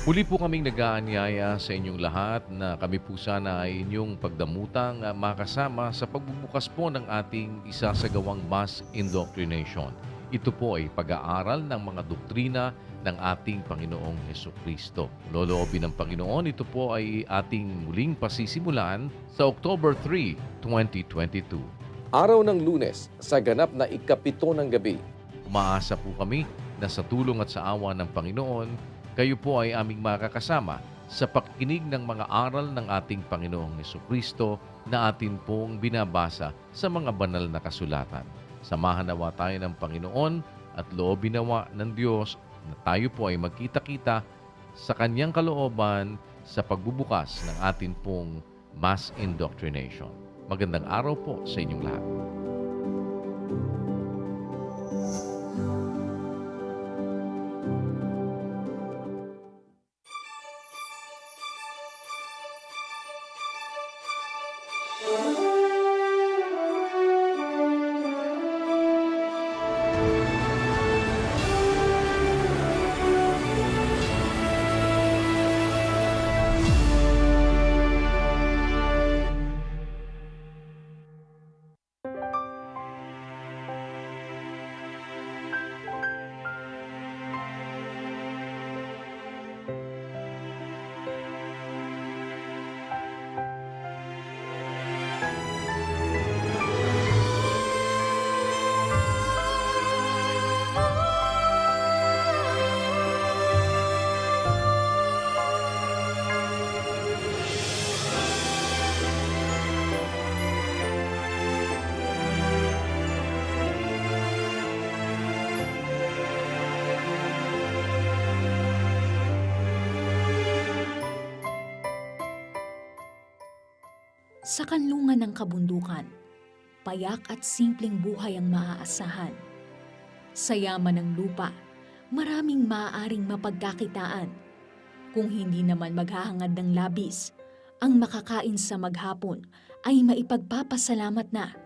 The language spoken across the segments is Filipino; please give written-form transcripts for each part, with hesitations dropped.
Muli po kaming nag-aanyaya sa inyong lahat na kami po sana ay inyong pagdamutang makasama sa pagbubukas po ng ating isasagawang mass indoctrination. Ito po ay pag-aaral ng mga doktrina ng ating Panginoong Hesukristo. Loloobin ng Panginoon, ito po ay ating muling pasisimulan sa October 3, 2022. Araw ng Lunes sa ganap na ikapito ng gabi. Umaasa po kami na sa tulong at sa awa ng Panginoon, kayo po ay aming makakasama sa pakikinig ng mga aral ng ating Panginoong Hesukristo na atin pong binabasa sa mga banal na kasulatan. Samahan nawa tayo ng Panginoon at loobin nawa ng Diyos na tayo po ay magkita-kita sa Kanyang kalooban sa pagbubukas ng atin pong mass indoctrination. Magandang araw po sa inyong lahat. Sa kanlungan ng kabundukan, payak at simpleng buhay ang maaasahan. Sa yaman ng lupa, maraming maaaring mapagkakitaan. Kung hindi naman maghahangad ng labis, ang makakain sa maghapon ay maipagpapasalamat na.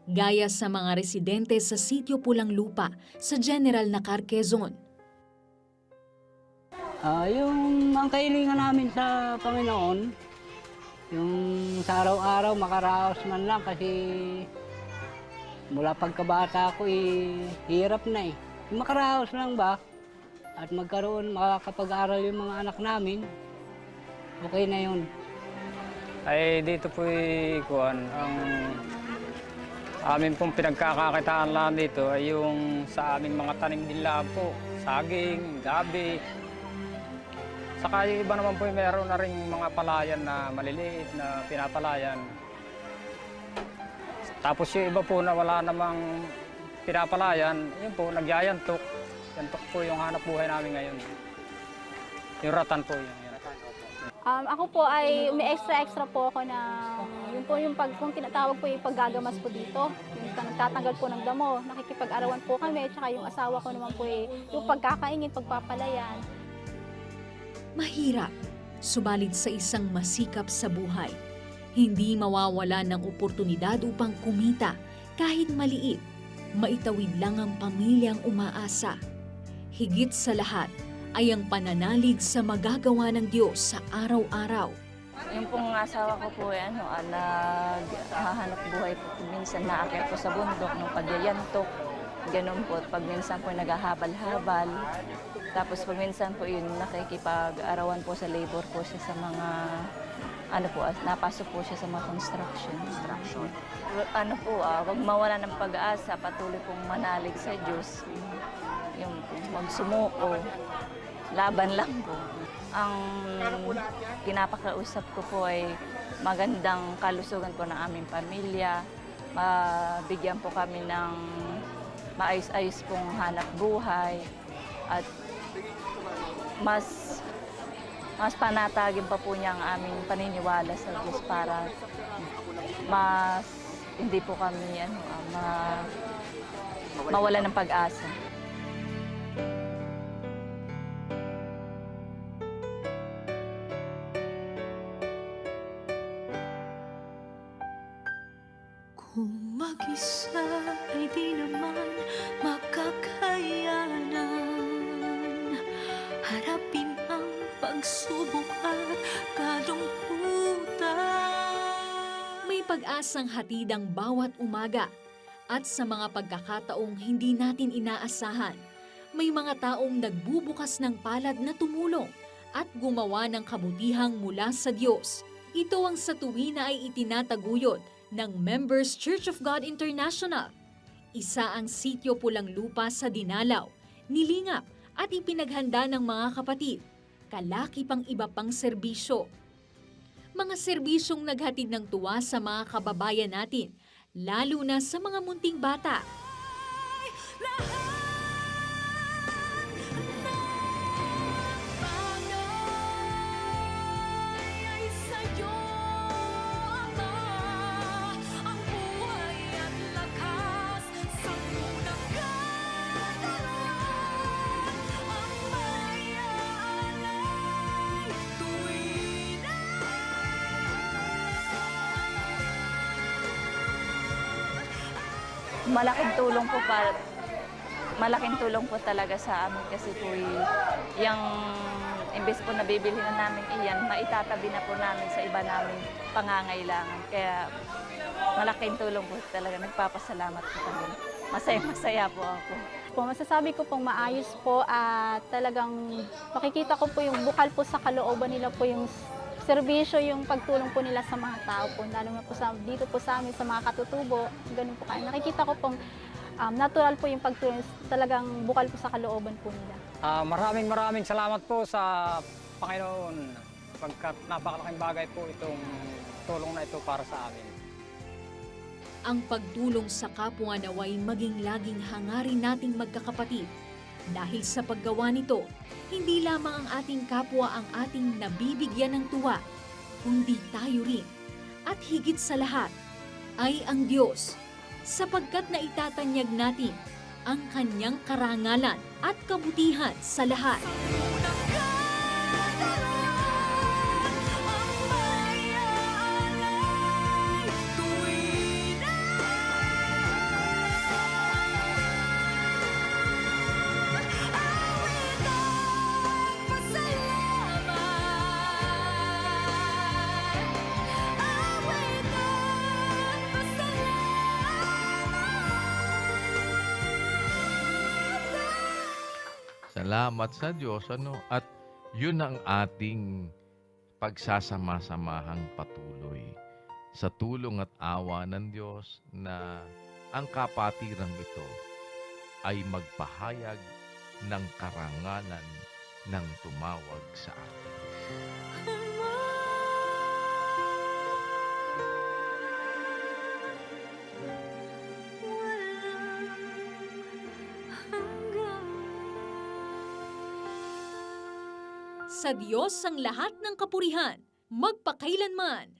Gaya sa mga residente sa Sitio Pulang Lupa sa General Nacar, Quezon. Yung ang kahilingan namin sa Panginoon, yung sa araw-araw makaraos man lang kasi mula pagkabata ko hirap na eh. Yung makaraos lang ba at makakapag-aral yung mga anak namin, okay na yun. Ay dito po ang amin pong pinagkakakitaan lang dito ay yung sa aming mga tanim din lang po, saging, gabi. Saka yung iba naman po meron na rin mga palayan na maliliit na pinapalayan. Tapos yung iba po na wala namang pinapalayan, yun po, nagyayantok. Yantok po yung hanap buhay namin ngayon. Yung ratan po yun. Ako po ay may extra po ako na yun po yung kung tinatawag po yung paggagamas po dito, yung nagtatanggal po ng damo, nakikipag-arawan po kami, tsaka yung asawa ko naman po yung pagkakaingin, pagpapalayan. Mahirap, subalit sa isang masikap sa buhay, hindi mawawala ng oportunidad upang kumita kahit maliit, maitawid lang ang pamilyang umaasa. Higit sa lahat ay ang pananalig sa magagawa ng Diyos sa araw-araw. Yung pong asawa ko po naghahanap buhay po. Minsan naakyat po sa bundok ng pagyayantok. Ganun po. Pag minsan po naghahabal-habal. Tapos pag minsan po yun nakikipag-arawan po sa labor po siya sa mga napasok po siya sa mga construction. Wag mawala ng pag-asa, patuloy pong manalig sa Diyos. Yung magsumuko, laban lang po. Ang pinapakausap ko po ay magandang kalusugan po ng aming pamilya. Mabigyan po kami ng maayos-ayos pong hanap buhay. At mas panatagin pa po niya ang aming paniniwala sa Diyos para mas hindi po kami mawala ng pag-asa. Kung mag-isa ay di naman makakayanan, harapin ang pagsubok at kalungkutan. May pag-asang hatid ang bawat umaga at sa mga pagkakataong hindi natin inaasahan, may mga taong nagbubukas ng palad na tumulong at gumawa ng kabutihang mula sa Diyos. Ito ang sa tuwina ay itinataguyod ng Members Church of God International. Isa ang sityo pulang lupa sa Dinalaw, nilingap at ipinaghanda ng mga kapatid, kalaki pang iba pang serbisyo. Mga serbisyong naghatid ng tuwa sa mga kababayan natin, lalo na sa mga munting bata. Malaking tulong po talaga sa amin kasi po yung imbes po na bibili na namin iyan, maitatabi na po namin sa iba namin pangangailangan. Kaya malaking tulong po talaga. Nagpapasalamat po talaga. Masaya po ako. Masasabi ko pong maayos po at talagang makikita ko po yung bukal po sa kalooban nila po yung serbisyo, yung pagtulong po nila sa mga tao po, lalo na po dito po sa amin, sa mga katutubo, ganun po kaya. Nakikita ko pong natural po yung pagtulong, talagang bukal po sa kalooban po nila. Maraming salamat po sa Panginoon pagkat napakalaking bagay po itong tulong na ito para sa amin. Ang pagtulong sa kapwa naway maging laging hangarin nating magkakapatid. Dahil sa paggawa nito, hindi lamang ang ating kapwa ang ating nabibigyan ng tuwa, kundi tayo rin. At higit sa lahat ay ang Diyos, sapagkat naitatanyag natin ang kanyang karangalan at kabutihan sa lahat. Salamat sa Diyos, at yun ang ating pagsasama-samahang patuloy sa tulong at awa ng Diyos na ang kapatirang ito ay magpahayag ng karangalan ng tumawag sa atin. Sa Diyos ang lahat ng kapurihan, magpakailanman.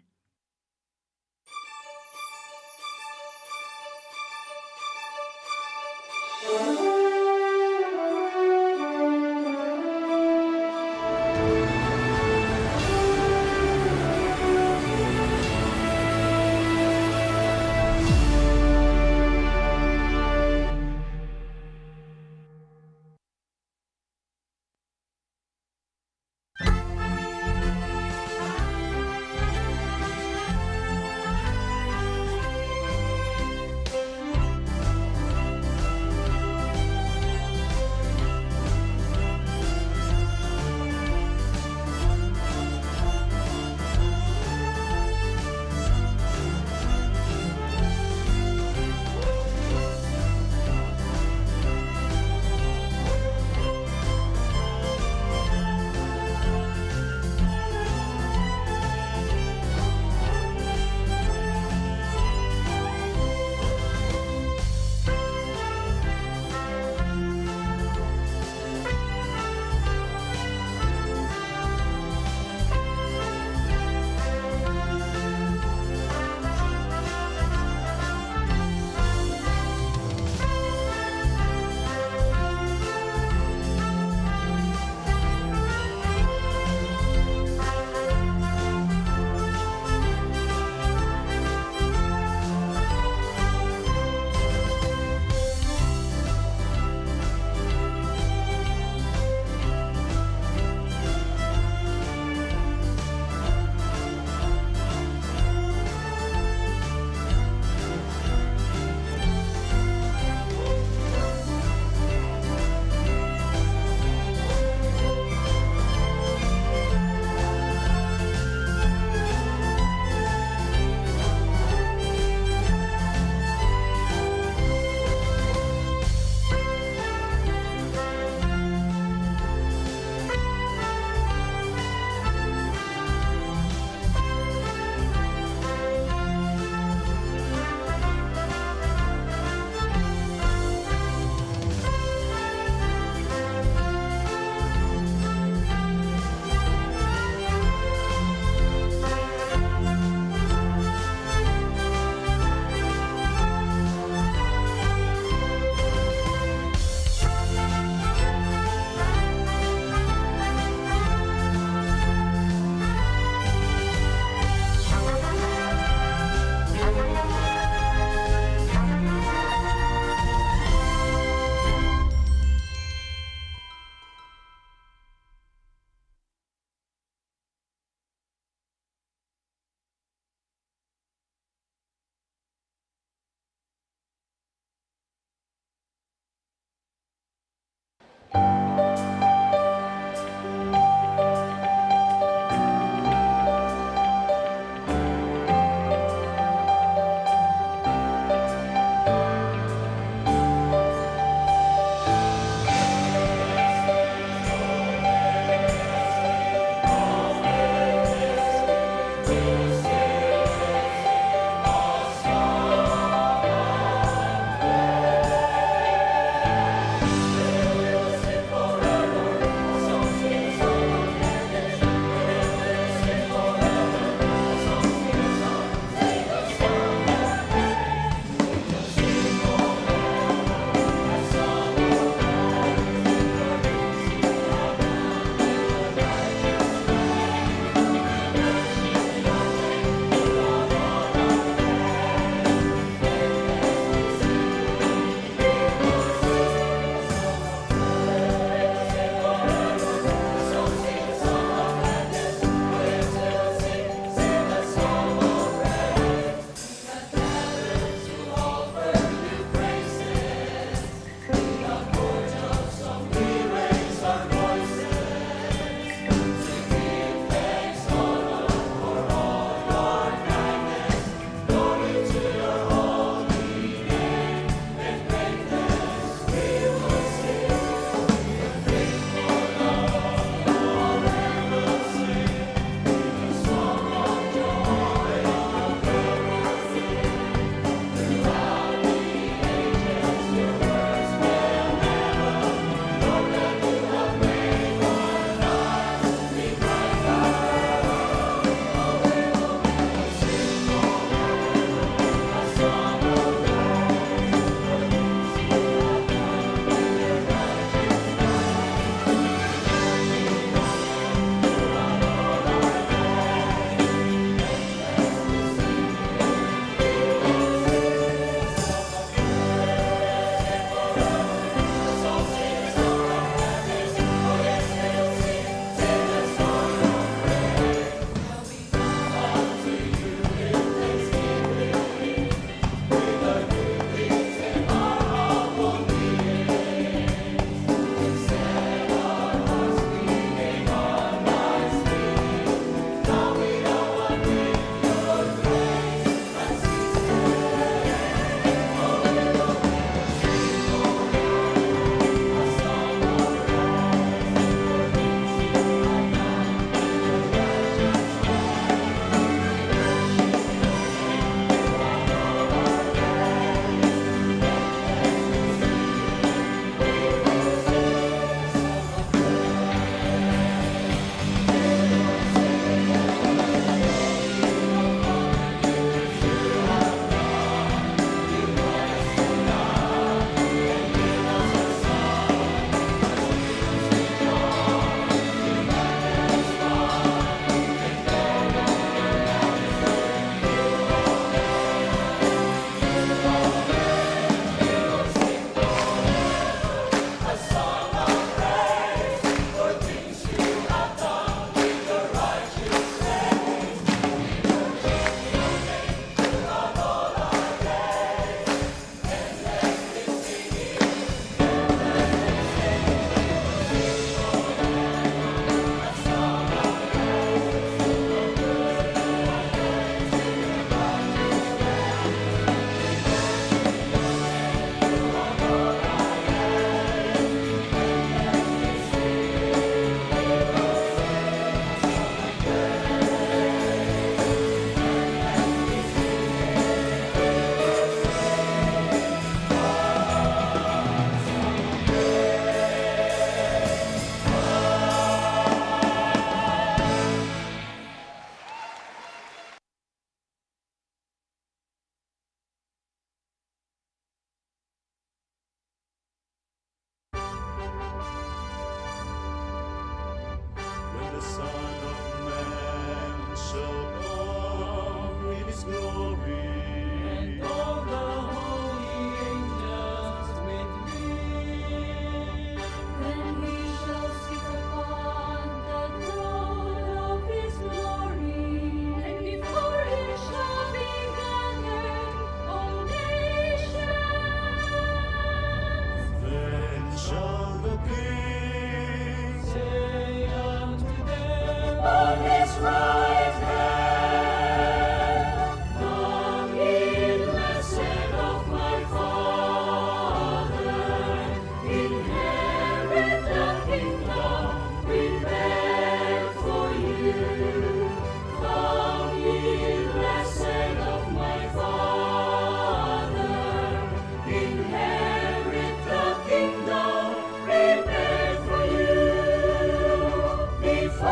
Before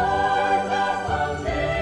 the foundation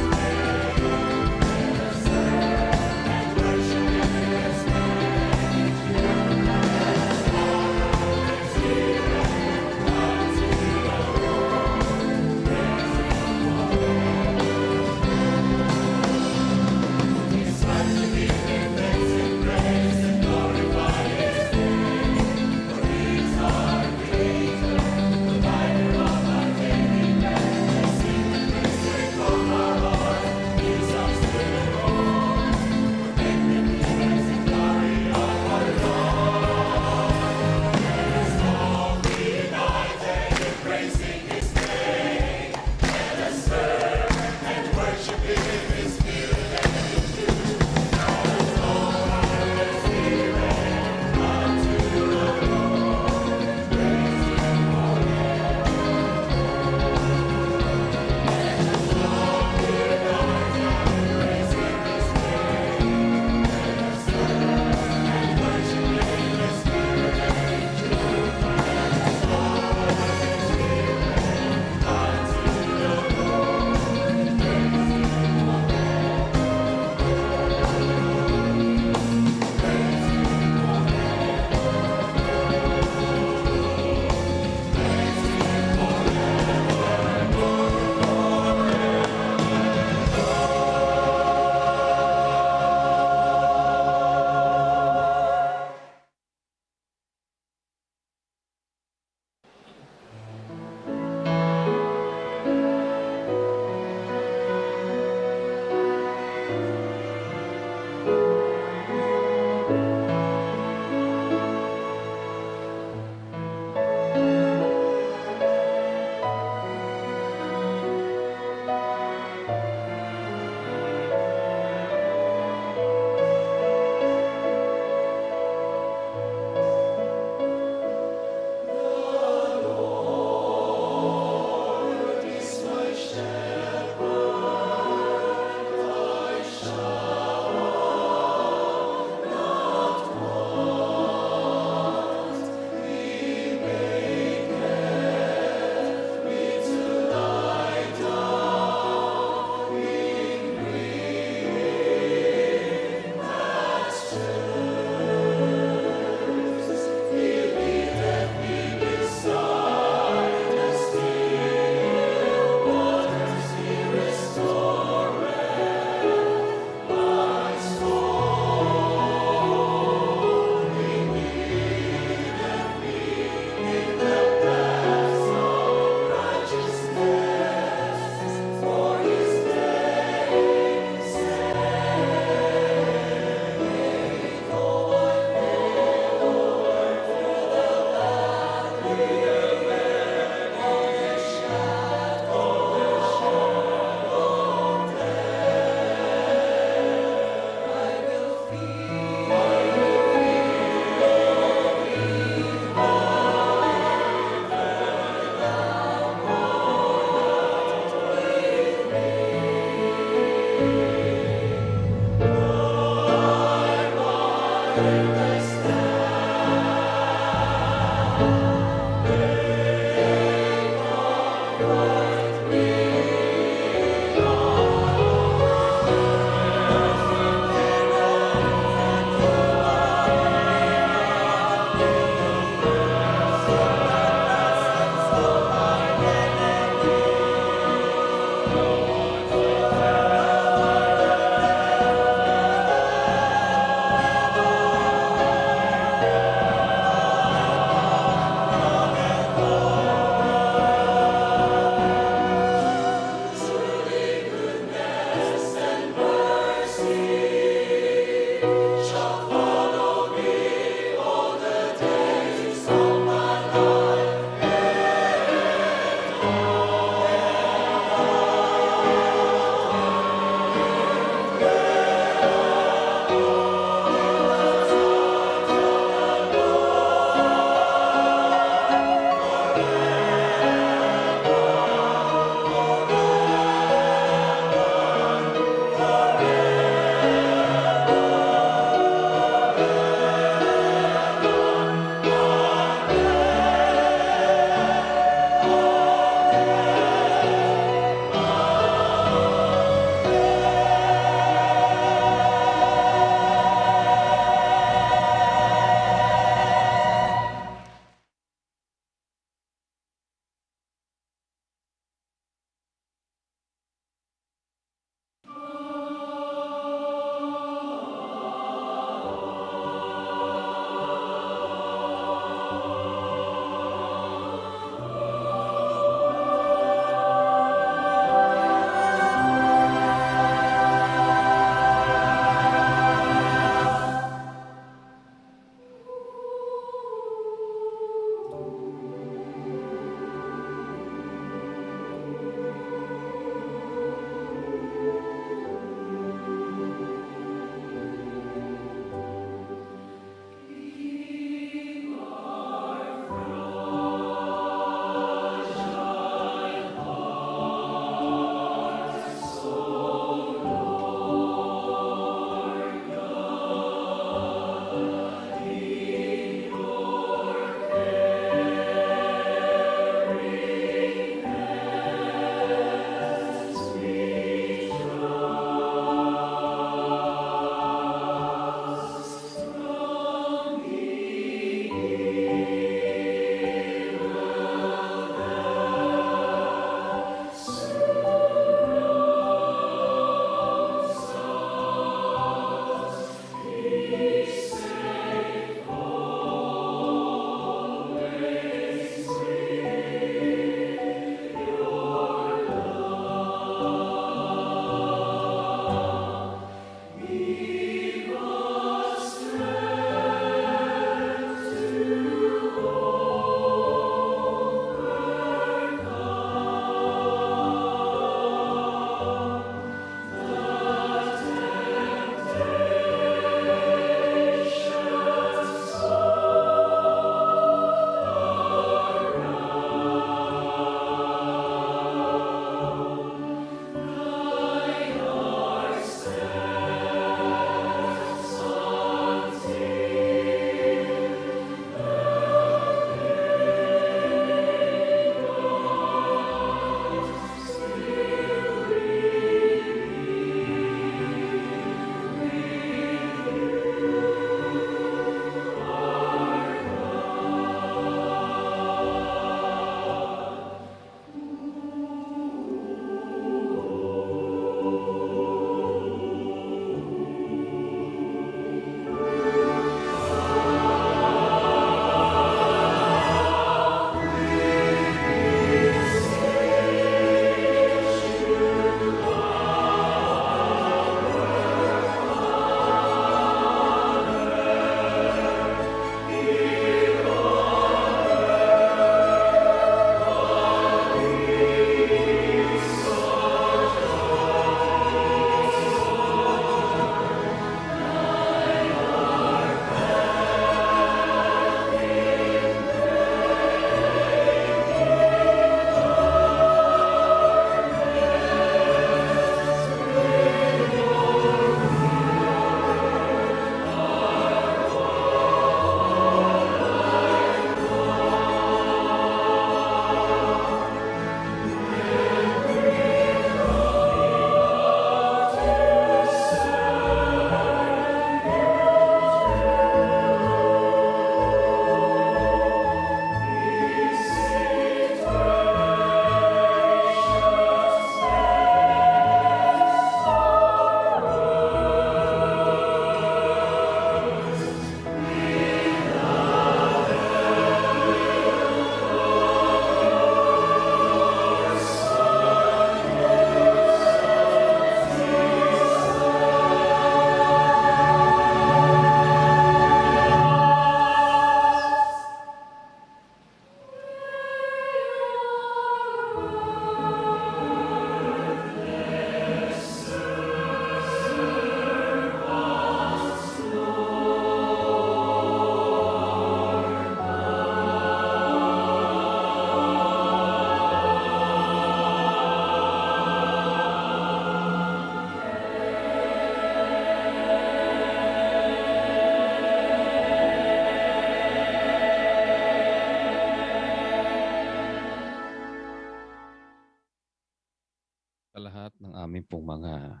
pong mga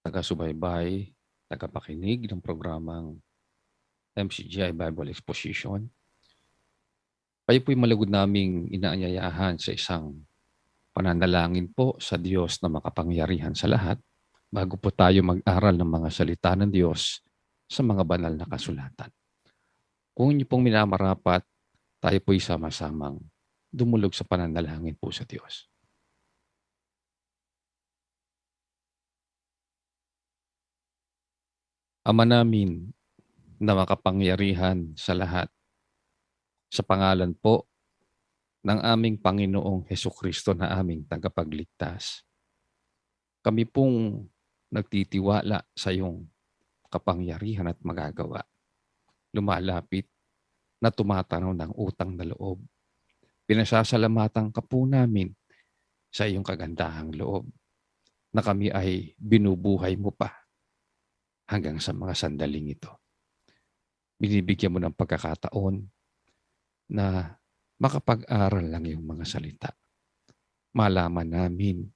taga-subaybay, tagapakinig ng programang MCGI Bible Exposition. Kayo po'y malugod naming inaanyayahan sa isang pananalangin po sa Diyos na makapangyarihan sa lahat bago po tayo mag-aral ng mga salita ng Diyos sa mga banal na kasulatan. Kung inyo pong minamarapat, tayo po'y sama-samang dumulog sa pananalangin po sa Diyos. Ama namin na makapangyarihan sa lahat, sa pangalan po ng aming Panginoong Hesukristo na aming tagapagligtas, kami pong nagtitiwala sa iyong kapangyarihan at magagawa. Lumalapit na tumatanaw ng utang na loob. Pinasasalamatan ka po namin sa iyong kagandahang loob na kami ay binubuhay mo pa hanggang sa mga sandaling ito. Binibigyan mo ng pagkakataon na makapag-aral lang yung mga salita. Malaman namin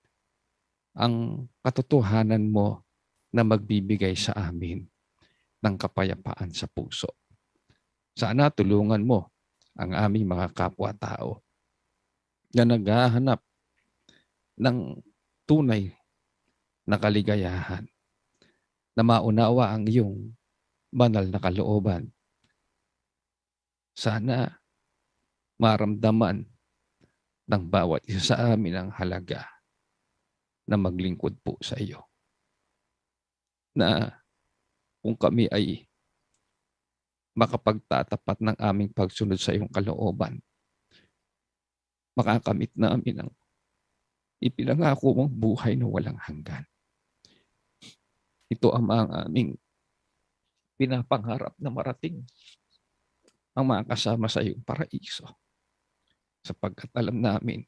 ang katotohanan mo na magbibigay sa amin ng kapayapaan sa puso. Sana tulungan mo ang aming mga kapwa-tao na naghahanap ng tunay na kaligayahan, na maunawa ang iyong banal na kalooban. Sana maramdaman ng bawat isa sa amin ang halaga na maglingkod po sa iyo. Na kung kami ay makapagtatapat ng aming pagsunod sa iyong kalooban, makakamit namin ang ipinangako mong buhay na walang hanggan. Ito ang aming pinapangarap na marating ang makasama sa iyong paraiso. Sapagkat alam namin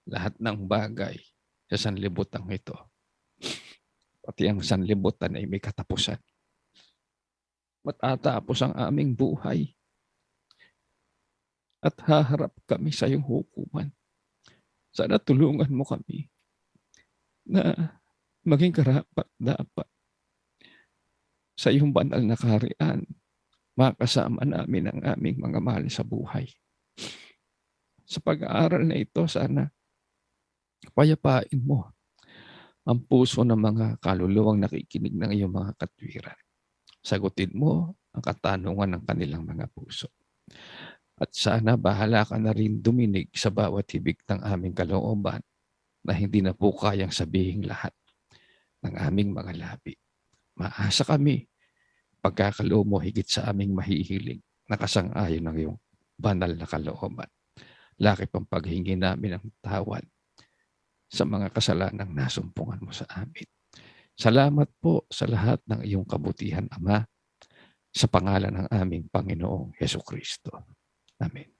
lahat ng bagay sa sanlibutan ito, pati ang sanlibutan ay may katapusan. Matatapos ang aming buhay at haharap kami sa iyong hukuman. Sana tulungan mo kami na maging karapat-dapat sa iyong banal na kaharian. Makasama namin ang aming mga mahal sa buhay. Sa pag-aaral na ito, sana payapain mo ang puso ng mga kaluluwang nakikinig ng iyong mga katwiran. Sagutin mo ang katanungan ng kanilang mga puso. At sana bahala ka na rin duminig sa bawat hibig ng aming kalooban na hindi na po kayang sabihin lahat ng aming mga labi. Maasa kami pagkakaloob mo higit sa aming mahihiling na kasang-ayon ng iyong banal na kalooban. Laki pang paghingi namin ng tawad sa mga kasalanang nasumpungan mo sa amin. Salamat po sa lahat ng iyong kabutihan, Ama, sa pangalan ng aming Panginoong Hesukristo. Amen.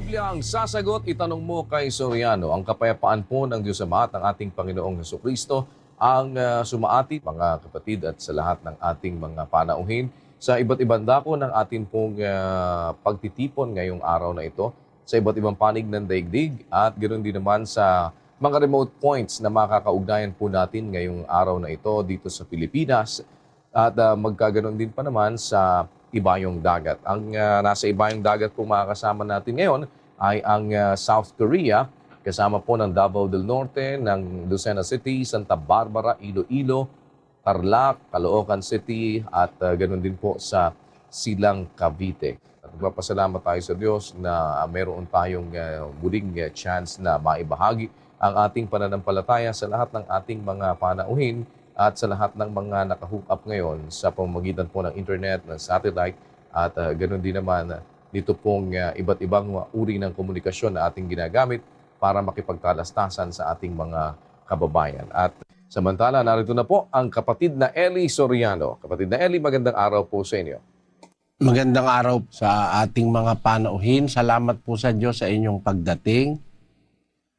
Biblia ang sasagot, itanong mo kay Soriano. Ang kapayapaan po ng Diyos Ama at ng ating Panginoong Hesukristo ang sumaati, mga kapatid, at sa lahat ng ating mga panauhin sa iba't ibang dako ng ating pong pagtitipon ngayong araw na ito sa iba't ibang panig ng daigdig at ganoon din naman sa mga remote points na makakaugnayan po natin ngayong araw na ito dito sa Pilipinas at magkaganon din pa naman sa Ibayong Dagat. Ang nasa Ibayong Dagat po makakasama natin ngayon ay ang South Korea, kasama po ng Davao del Norte, ng Lucena City, Santa Barbara, Iloilo, Tarlac, Caloocan City at ganoon din po sa Silang Cavite. At magpapasalamat tayo sa Diyos na meron tayong muling chance na maibahagi ang ating pananampalataya sa lahat ng ating mga panauhin at sa lahat ng mga nakahook up ngayon sa pamamagitan po ng internet, ng satellite at ganoon din naman dito pong iba't ibang uri ng komunikasyon na ating ginagamit para makipagkalastasan sa ating mga kababayan. At samantala, narito na po ang kapatid na Eli Soriano. Kapatid na Eli, magandang araw po sa inyo. Magandang araw sa ating mga panauhin. Salamat po sa Diyos sa inyong pagdating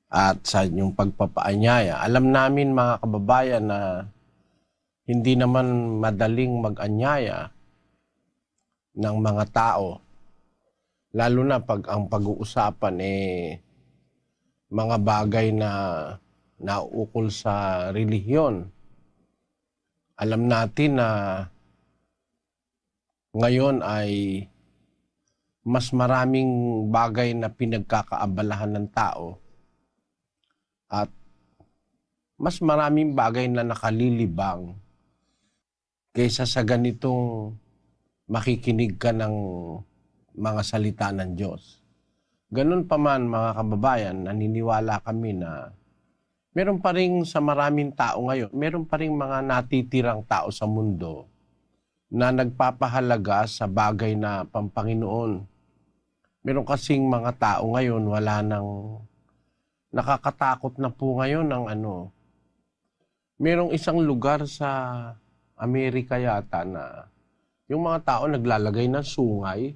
at sa inyong pagpapaanyaya. Alam namin mga kababayan na hindi naman madaling mag-anyaya ng mga tao. Lalo na pag ang pag-uusapan mga bagay na naukol sa relihiyon. Alam natin na ngayon ay mas maraming bagay na pinagkakaabalahan ng tao at mas maraming bagay na nakalilibang kaysa sa ganitong makikinig ka ng mga salita ng Diyos. Ganun pa man mga kababayan, naniniwala kami na meron pa rin sa maraming tao ngayon, meron pa rin mga natitirang tao sa mundo na nagpapahalaga sa bagay na pampanginoon. Meron kasing mga tao ngayon, wala nang nakakatakot na po ngayon ng merong isang lugar sa Amerika yata na yung mga tao naglalagay ng sungay,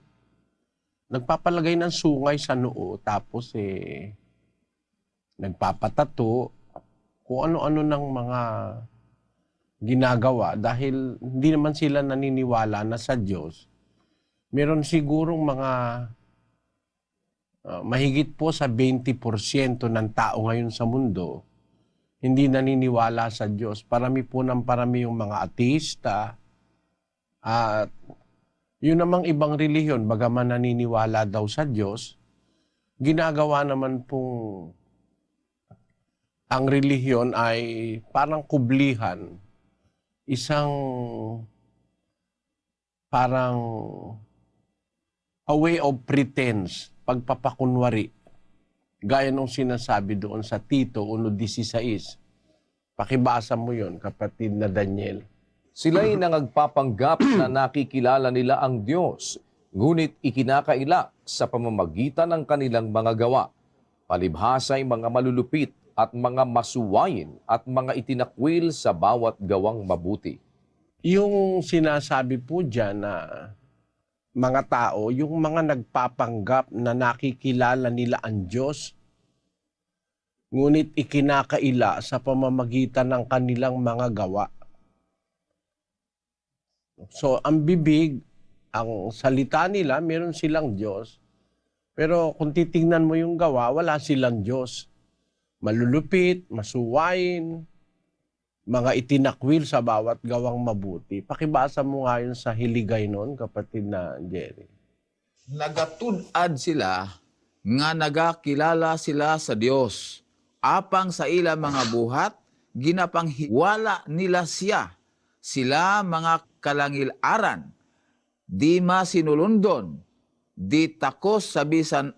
nagpapalagay ng sungay sa noo, tapos nagpapatato, kung ano-ano ng mga ginagawa dahil hindi naman sila naniniwala na sa Diyos. Meron sigurong mga mahigit po sa 20% ng tao ngayon sa mundo hindi naniniwala sa Diyos. Parami po ng parami yung mga ateista at yun namang ibang relihiyon, bagaman naniniwala daw sa Diyos, ginagawa naman pong ang relihiyon ay parang kublihan, isang parang a way of pretense, pagpapakunwari, gaya nung sinasabi doon sa Tito 1:16. Pakibasa mo yon, kapatid na Daniel. Sila'y nangagpapanggap na nakikilala nila ang Diyos, ngunit ikinakaila sa pamamagitan ng kanilang mga gawa. Palibhasa'y mga malulupit at mga masuwayin at mga itinakwil sa bawat gawang mabuti. Yung sinasabi po dyan na mga tao, yung mga nagpapanggap na nakikilala nila ang Diyos, ngunit ikinakaila sa pamamagitan ng kanilang mga gawa. So, ang bibig, ang salita nila, meron silang Diyos. Pero kung titingnan mo yung gawa, wala silang Diyos. Malulupit, masuwain, mga itinakwil sa bawat gawang mabuti. Pakibasa mo nga yun sa Hiligay noon, kapatid na Jerry. Nagatud-ad sila nga nagakilala sila sa Dios. Apang sa ila mga buhat, ginapanghiwala nila siya. Sila mga kalangil-aran, di masinulundon, di takos sa bisan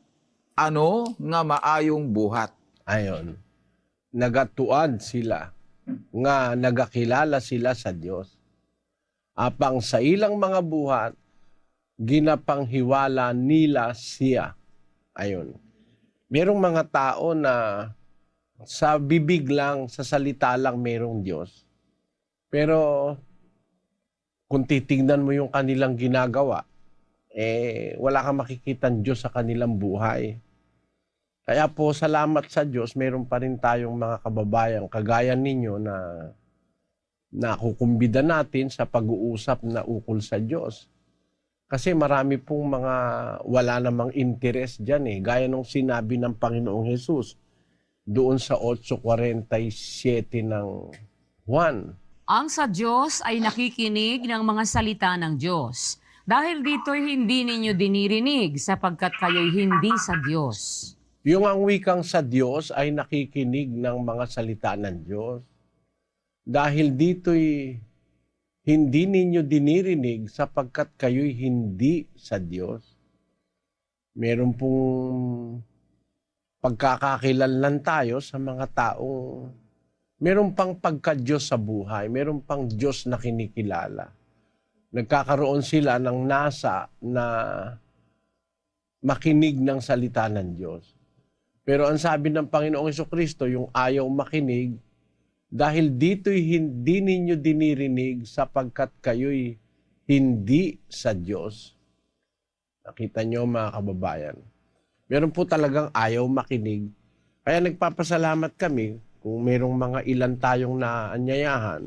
ano nga maayong buhat. Ayon, nagatuad sila nga nagakilala sila sa Diyos. Apang sa ilang mga buhat, ginapanghiwala nila siya. Ayon, merong mga tao na sa bibig lang, sa salita lang merong Diyos. Pero kung titingnan mo yung kanilang ginagawa, wala kang makikitang Diyos sa kanilang buhay. Kaya po salamat sa Diyos, meron pa rin tayong mga kababayan kagaya ninyo na nakukumbida natin sa pag-uusap na ukol sa Diyos. Kasi marami pong mga wala namang interest dyan eh. Gaya nung sinabi ng Panginoong Jesus doon sa 8:47 ng Juan. Ang sa Diyos ay nakikinig ng mga salita ng Diyos. Dahil dito'y hindi ninyo dinirinig sapagkat kayo'y hindi sa Diyos. Yung ang wikang sa Diyos ay nakikinig ng mga salita ng Diyos. Dahil dito'y hindi ninyo dinirinig sapagkat kayo'y hindi sa Diyos. Meron pong pagkakakilanlan tayo sa mga taong meron pang pagka-Diyos sa buhay, meron pang Diyos na kinikilala. Nagkakaroon sila ng nasa na makinig ng salita ng Diyos. Pero ang sabi ng Panginoong Jesucristo, yung ayaw makinig, dahil dito'y hindi ninyo dinirinig sapagkat kayo'y hindi sa Diyos. Nakita nyo mga kababayan. Meron po talagang ayaw makinig. Kaya nagpapasalamat kami kung merong mga ilan tayong naanyayahan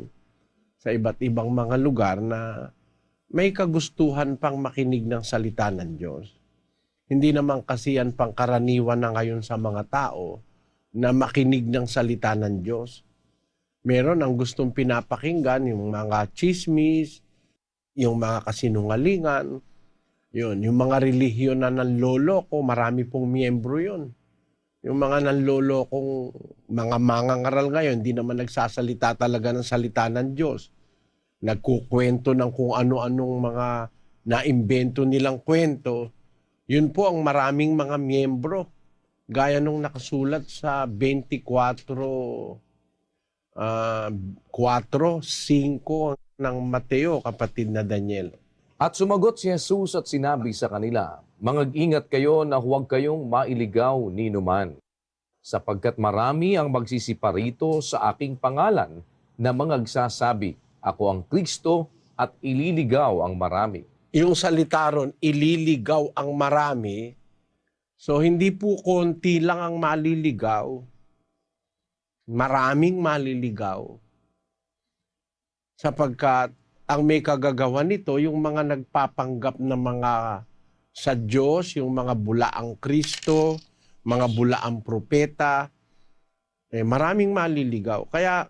sa iba't ibang mga lugar na may kagustuhan pang makinig ng salita ng Diyos. Hindi naman kasi yan pangkaraniwan na ngayon sa mga tao na makinig ng salita ng Diyos. Meron ang gustong pinapakinggan, yung mga chismis, yung mga kasinungalingan, yun, yung mga relihiyon na nanloloko, marami pong miyembro yun. Yung mga nanlolokong mga mangangaral ngayon, hindi naman nagsasalita talaga ng salita ng Diyos. Nagkukwento ng kung ano-anong mga naimbento nilang kwento. Yun po ang maraming mga miyembro. Gaya nung nakasulat sa 24:5 ng Mateo, kapatid na Daniel. At sumagot si Jesus at sinabi sa kanila, "Mangag-ingat kayo na huwag kayong mailigaw ni numan, sapagkat marami ang magsisiparito sa aking pangalan na mangagsasabi, ako ang Kristo, at ililigaw ang marami." Yung salita ron, ililigaw ang marami. So hindi po konti lang ang maliligaw. Maraming maliligaw. Sapagkat ang may kagagawa nito, yung mga nagpapanggap na mga sa Diyos, yung mga bulaang Kristo, mga bulaang propeta, maraming maliligaw. Kaya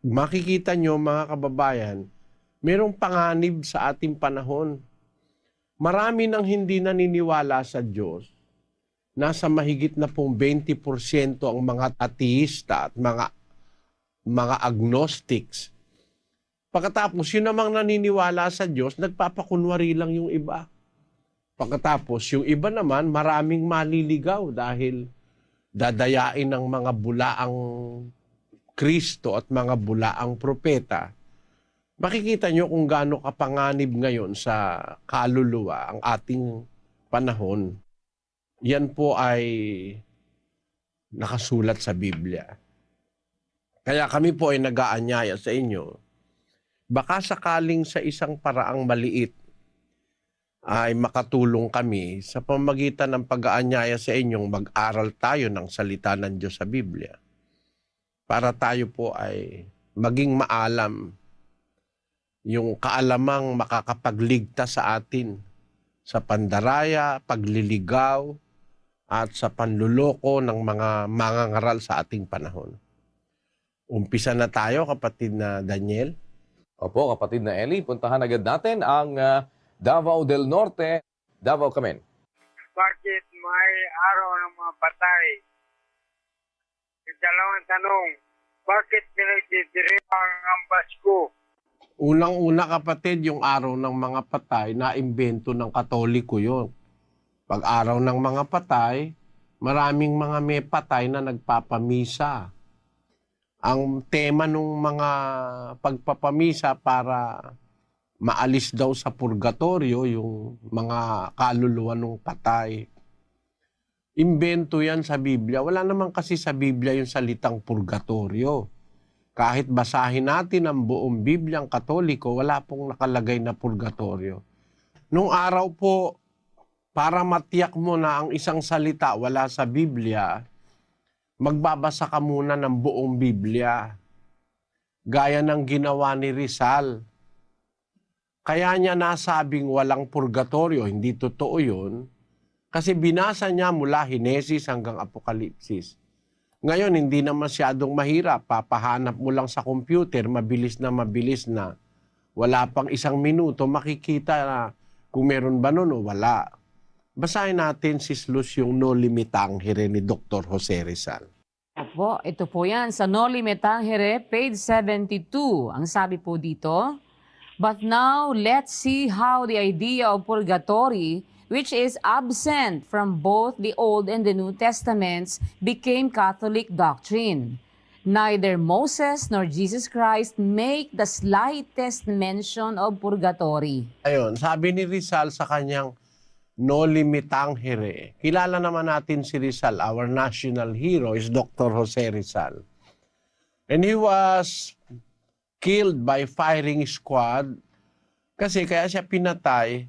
makikita nyo mga kababayan, merong panganib sa ating panahon. Marami nang hindi naniniwala sa Diyos. Nasa mahigit na pong 20% ang mga ateista at mga agnostics. Pagkatapos, yun namang naniniwala sa Diyos, nagpapakunwari lang yung iba. Pagkatapos, yung iba naman, maraming maliligaw dahil dadayain ng mga bulaang Kristo at mga bulaang propeta. Makikita nyo kung gaano kapanganib ngayon sa kaluluwa ang ating panahon. Yan po ay nakasulat sa Biblia. Kaya kami po ay nag-aanyaya sa inyo. Baka sakaling sa isang paraang maliit ay makatulong kami sa pamamagitan ng pag-aanyaya sa inyong mag-aral tayo ng salita ng Diyos sa Biblia. Para tayo po ay maging maalam yung kaalamang makakapagligtas sa atin sa pandaraya, pagliligaw, at sa panluloko ng mga mangangaral sa ating panahon. Umpisa na tayo, kapatid na Daniel. Opo, kapatid na Eli, puntahan agad natin ang Davao del Norte. Davao kami. Bakit may araw ng mga patay? Dalawang tanong, bakit pinagdidiriwang ang Pasko? Unang-una kapatid, yung araw ng mga patay, naimbento ng Katoliko yun. Pag araw ng mga patay, maraming mga may patay na nagpapamisa. Ang tema ng mga pagpapamisa para maalis daw sa purgatorio yung mga kaluluwa ng patay. Imbento yan sa Biblia. Wala naman kasi sa Biblia yung salitang purgatorio. Kahit basahin natin ang buong Bibliang Katoliko, wala pong nakalagay na purgatorio. Nung araw po, para matiyak mo na ang isang salita wala sa Biblia, magbabasa ka muna ng buong Biblia. Gaya ng ginawa ni Rizal. Kaya niya nasabing walang purgatorio, hindi totoo yun, kasi binasa niya mula Henesis hanggang Apokalipsis. Ngayon, hindi na masyadong mahirap. Papahanap mo lang sa computer, mabilis na. Wala pang 1 minuto, makikita na kung meron ba nun o wala. Basahin natin si Slus yung No Limitangere ni Dr. Jose Rizal. Opo, ito po yan sa No Limitangere, page 72. Ang sabi po dito, "But now let's see how the idea of purgatory, which is absent from both the Old and the New Testaments, became Catholic doctrine. Neither Moses nor Jesus Christ make the slightest mention of purgatory." Ayun, sabi ni Rizal sa kanyang No Limitangere. Kilala naman natin si Rizal, our national hero is Dr. Jose Rizal. And he was killed by firing squad kasi kaya siya pinatay.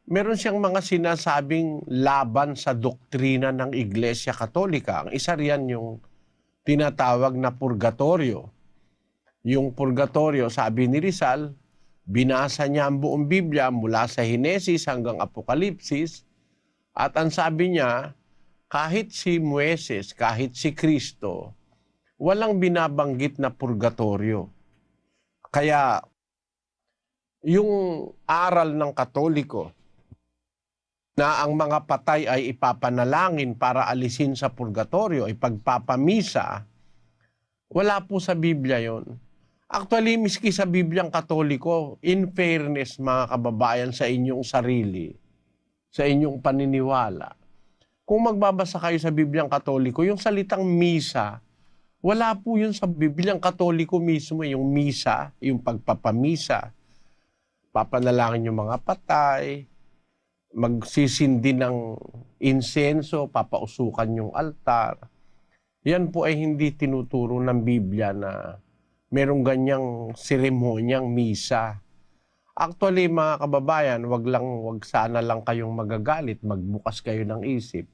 Meron siyang mga sinasabing laban sa doktrina ng Iglesia Katolika. Ang isa riyan yung tinatawag na purgatorio. Yung purgatorio, sabi ni Rizal, binasa niya ang buong Biblia mula sa Henesis hanggang Apokalipsis. At ang sabi niya, kahit si Moises, kahit si Kristo, walang binabanggit na purgatorio. Kaya yung aral ng Katoliko, na ang mga patay ay ipapanalangin para alisin sa purgatorio, ipagpapamisa, wala po sa Biblia yon. Actually, miski sa Bibliang Katoliko, in fairness mga kababayan sa inyong sarili, sa inyong paniniwala, kung magbabasa kayo sa Bibliang Katoliko, yung salitang misa, wala po yun sa Bibliang Katoliko mismo, yung misa, yung pagpapamisa, papanalangin yung mga patay, magsisindi ng insenso, papausukan yung altar. Yan po ay hindi tinuturo ng Biblia na merong ganyang seremonyang misa. Actually, mga kababayan, wag sana lang kayong magagalit, magbukas kayo ng isip.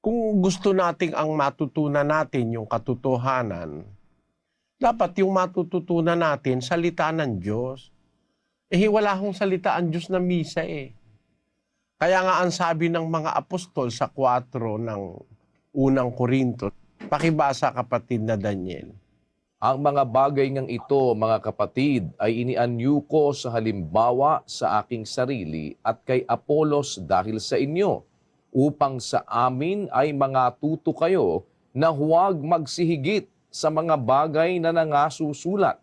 Kung gusto nating ang matutunan natin yung katotohanan, dapat yung matututunan natin salita ng Diyos. Wala akong salita ang Diyos na misa eh. Kaya nga ang sabi ng mga apostol sa 4 ng unang Korinto, pakibasa kapatid na Daniel. Ang mga bagay ngang ito, mga kapatid, ay inianyo ko sa halimbawa sa aking sarili at kay Apolos dahil sa inyo, upang sa amin ay mga tuto kayo na huwag magsihigit sa mga bagay na nangasusulat,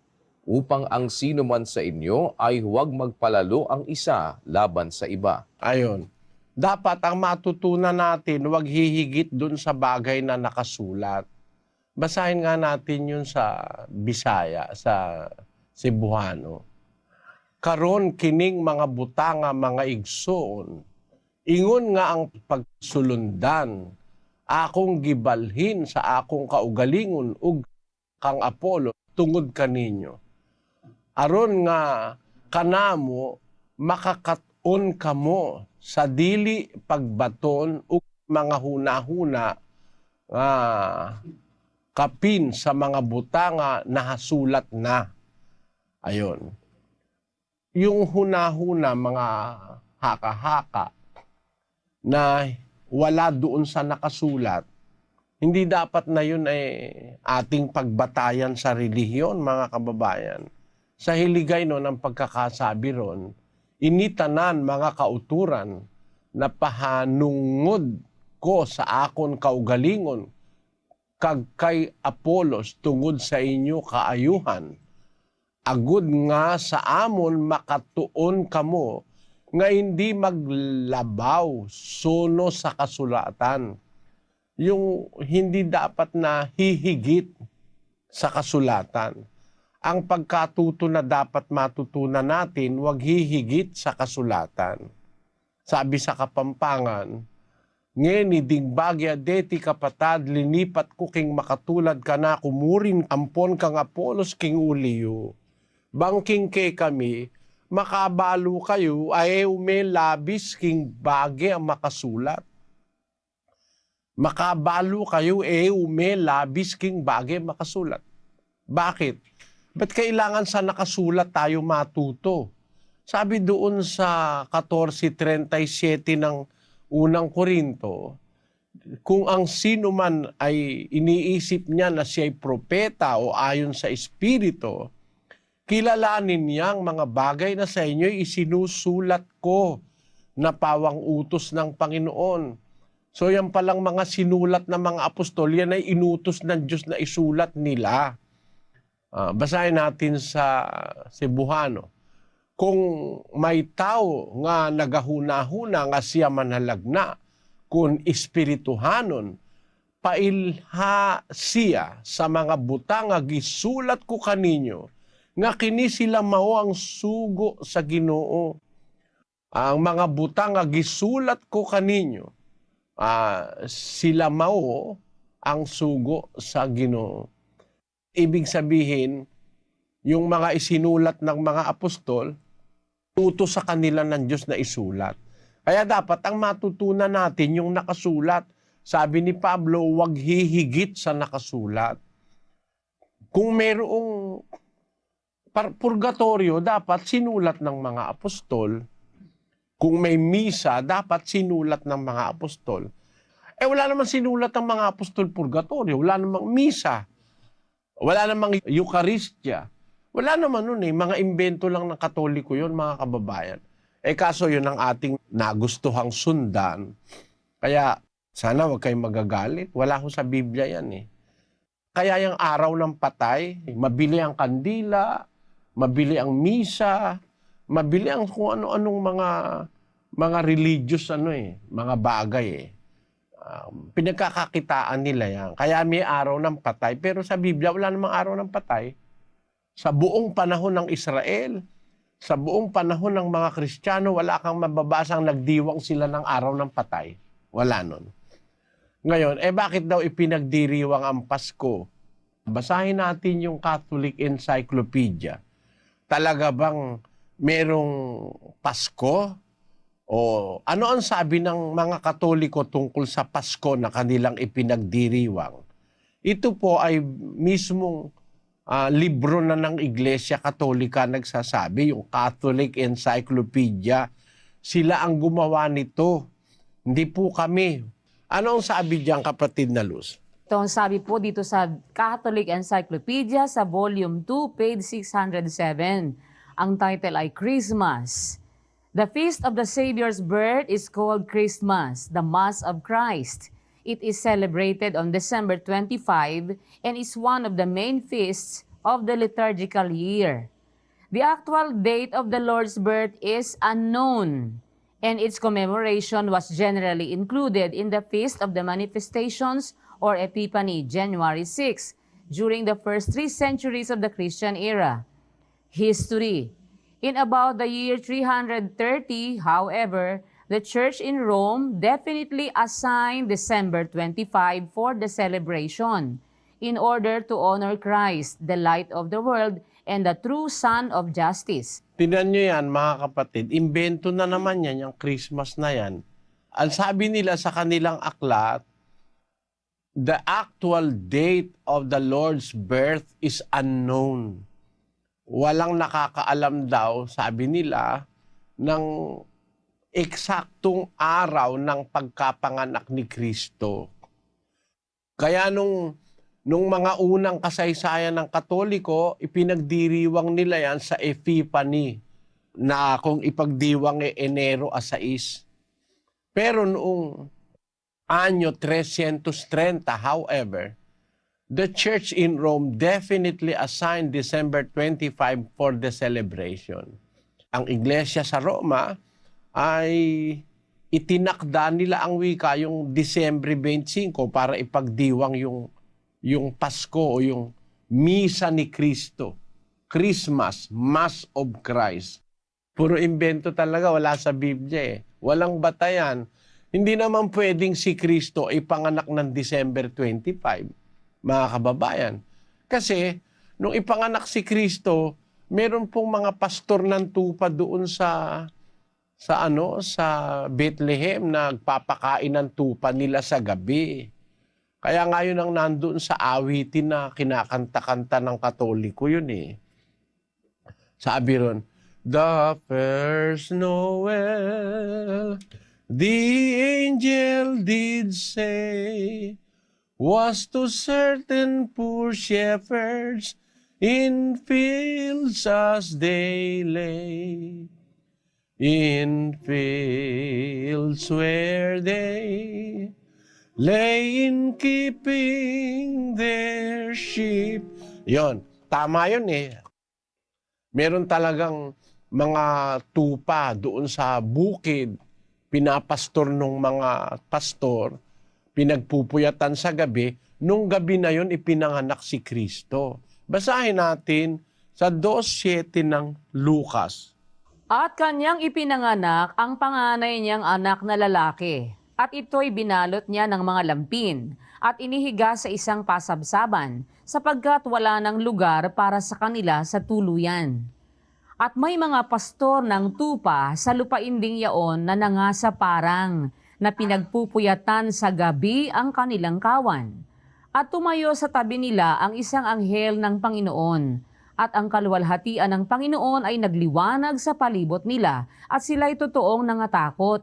upang ang sino man sa inyo ay huwag magpalalo ang isa laban sa iba. Ayon. Dapat ang matutunan natin, huwag hihigit dun sa bagay na nakasulat. Basahin nga natin yun sa Bisaya, sa Cebuano. Karon kining mga butanga, mga igsoon, ingon nga ang pagsulundan, akong gibalhin sa akong kaugalingon ug kang Apollo tungod kaninyo. Aron nga kanamo makakaton kamo sa dili pagbaton ug mga hunahuna kapin sa mga butanga na hasulat na. Ayon. Yung hunahuna, mga haka-haka na wala doon sa nakasulat, hindi dapat na yun ay ating pagbatayan sa relihiyon, mga kababayan. Sa hiligay no ng pagkakasabi ron, initanan mga kauturan na pahanungod ko sa akon kaugalingon kag kay Apolos tungod sa inyo kaayuhan. Agud nga sa amon makatuon kamo nga hindi maglabaw suno sa kasulatan. Yung hindi dapat na hihigit sa kasulatan. Ang pagkatuto na dapat matutunan natin, huwag hihigit sa kasulatan. Sabi sa Kapampangan, ngeni ding bagya deti kapatad, linipat ko king makatulad ka na, kumurin ampon kang Apolos king uliyo. Bangking ke kami, makabalo kayo, ay may labis king bage ang makasulat. Makabalo kayo, may labis king bage ang makasulat. Bakit? Ba't kailangan sa nakasulat tayo matuto? Sabi doon sa 14:37 ng unang Korinto, kung ang sino man ay iniisip niya na siya ay propeta o ayon sa Espiritu, kilalanin niyang mga bagay na sa inyo isinusulat ko na pawang utos ng Panginoon. So yan palang mga sinulat ng mga apostol, yan ay inutos ng Diyos na isulat nila. Basahin natin sa Cebuano. Kung may tao nga nagahuna-huna nga siya manhalagna, kung espirituhanon, pailha siya sa mga butang nga gisulat ko kaninyo, nga kini sila mao ang sugo sa Ginoo. Ang mga butang nga gisulat ko kaninyo, sila mao ang sugo sa Ginoo. Ibig sabihin, yung mga isinulat ng mga apostol, utos sa kanila ng Diyos na isulat. Kaya dapat ang matutunan natin yung nakasulat. Sabi ni Pablo, huwag hihigit sa nakasulat. Kung mayroong purgatorio, dapat sinulat ng mga apostol. Kung may misa, dapat sinulat ng mga apostol. Wala namang sinulat ng mga apostol purgatorio. Wala namang misa. Wala namang Eucharistia. Wala naman nun mga imbento lang ng Katoliko yun, mga kababayan. Kaso yun ang ating nagustuhang sundan. Kaya sana huwag kayong magagalit. Wala ho sa Biblia yan Kaya yung araw ng patay, mabili ang kandila, mabili ang misa, mabili ang kung ano-anong mga religious mga bagay pinagkakakitaan nila yan. Kaya may araw ng patay. Pero sa Biblia, wala namang araw ng patay. Sa buong panahon ng Israel, sa buong panahon ng mga Kristiyano, wala kang mababasang nagdiwang sila ng araw ng patay. Wala nun. Ngayon, bakit daw ipinagdiriwang ang Pasko? Basahin natin yung Catholic Encyclopedia. Talaga bang merong Pasko? O ano ang sabi ng mga Katoliko tungkol sa Pasko na kanilang ipinagdiriwang? Ito po ay mismong libro na ng Iglesia Katolika nagsasabi, yung Catholic Encyclopedia. Sila ang gumawa nito. Hindi po kami. Ano ang sabi diyan, kapatid na Luz? Ito ang sabi po dito sa Catholic Encyclopedia sa Volume 2, page 607. Ang title ay Christmas. The feast of the Savior's birth is called Christmas, the Mass of Christ. It is celebrated on December 25 and is one of the main feasts of the liturgical year. The actual date of the Lord's birth is unknown, and its commemoration was generally included in the Feast of the Manifestations or Epiphany, January 6, during the first 3 centuries of the Christian era. History. In about the year 330, however, the Church in Rome definitely assigned December 25 for the celebration in order to honor Christ, the light of the world and the true Son of Justice. Tingnan nyo yan, mga kapatid, imbento na naman yan, yung Christmas na yan. Ang sabi nila sa kanilang aklat, the actual date of the Lord's birth is unknown. Walang nakakaalam daw, sabi nila, ng eksaktong araw ng pagkapanganak ni Kristo. Kaya nung mga unang kasaysayan ng Katoliko, ipinagdiriwang nila yan sa Epiphany, na kung ipagdiwang Enero 6. Pero noong anyo 330, however, the Church in Rome definitely assigned December 25 for the celebration. Ang Iglesia sa Roma ay itinakda nila ang wika yung Disyembre 25 para ipagdiwang yung Pasko o yung Misa ni Cristo. Christmas, Mass of Christ. Puro imbento talaga, wala sa Biblia Walang batayan. Hindi naman pwedeng si Kristo ay panganak ng December 25, mga kababayan. Kasi nung ipanganak si Kristo, meron pong mga pastor ng tupa doon sa Bethlehem na nagpapakain ng tupa nila sa gabi. Kaya ngayon ang nandoon sa awitin na kinakanta-kanta ng Katoliko yun eh. Sabi ron, the first Noel, the angel did say, was to certain poor shepherds in fields as they lay. In fields where they lay in keeping their sheep. Yon, tama yun eh. Meron talagang mga tupa doon sa bukid, pinapastor ng mga pastor, pinagpupuyatan sa gabi. Nung gabi na yon ipinanganak si Kristo. Basahin natin sa 2:7 ng Lucas. At kanyang ipinanganak ang panganay niyang anak na lalaki, at ito'y binalot niya ng mga lampin, at inihiga sa isang pasabsaban, sapagkat wala ng lugar para sa kanila sa tuluyan. At may mga pastor ng tupa sa lupain ding yaon na nangasa parang, na pinagpupuyatan sa gabi ang kanilang kawan. At tumayo sa tabi nila ang isang anghel ng Panginoon, at ang kaluwalhatian ng Panginoon ay nagliwanag sa palibot nila, at sila'y totoong nangatakot.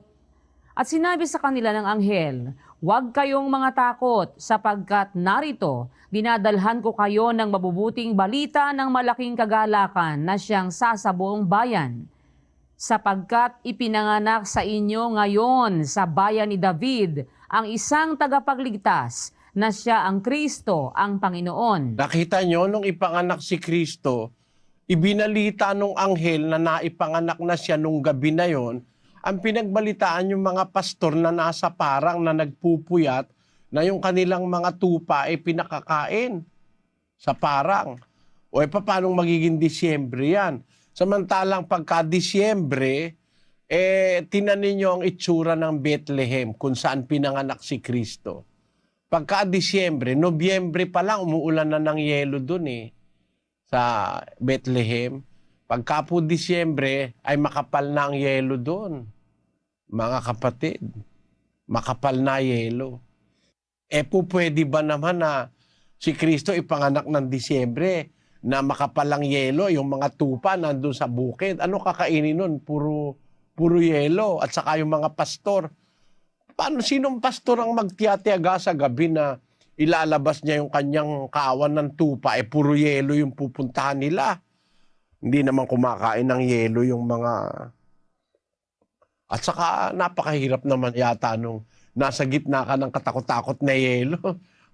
At sinabi sa kanila ng anghel, huwag kayong mga takot, sapagkat narito, dinadalhan ko kayo ng mabubuting balita ng malaking kagalakan na siyang sasabuong bayan. Sapagkat ipinanganak sa inyo ngayon sa bayan ni David ang isang tagapagligtas, na siya ang Kristo, ang Panginoon. Nakita nyo, nung ipanganak si Kristo, ibinalita nung anghel na naipanganak na siya nung gabi na yon, ang pinagbalitaan yung mga pastor na nasa parang na nagpupuyat na yung kanilang mga tupa ay pinakakain sa parang. O paano magiging Disyembre yan? Samantalang pagka Disyembre, tinanin nyo ang itsura ng Bethlehem kung saan pinanganak si Kristo. Pagka Disyembre, Nobyembre pa lang, umuulan na ng yelo dun sa Bethlehem. Pagka po Disyembre, ay makapal na ang yelo dun. Mga kapatid, makapal na yelo. Pwede ba naman na si Kristo ipanganak ng Disyembre na makapal ang yelo, yung mga tupa nandun sa bukid? Ano kakainin nun? Puro yelo. At saka yung mga pastor, sinong pastor ang magtiyatiyaga sa gabi na ilalabas niya yung kanyang kawan ng tupa, puro yelo yung pupuntahan nila? Hindi naman kumakain ng yelo yung mga... At saka napakahirap naman yata nung nasa gitna ka ng katakot-takot na yelo.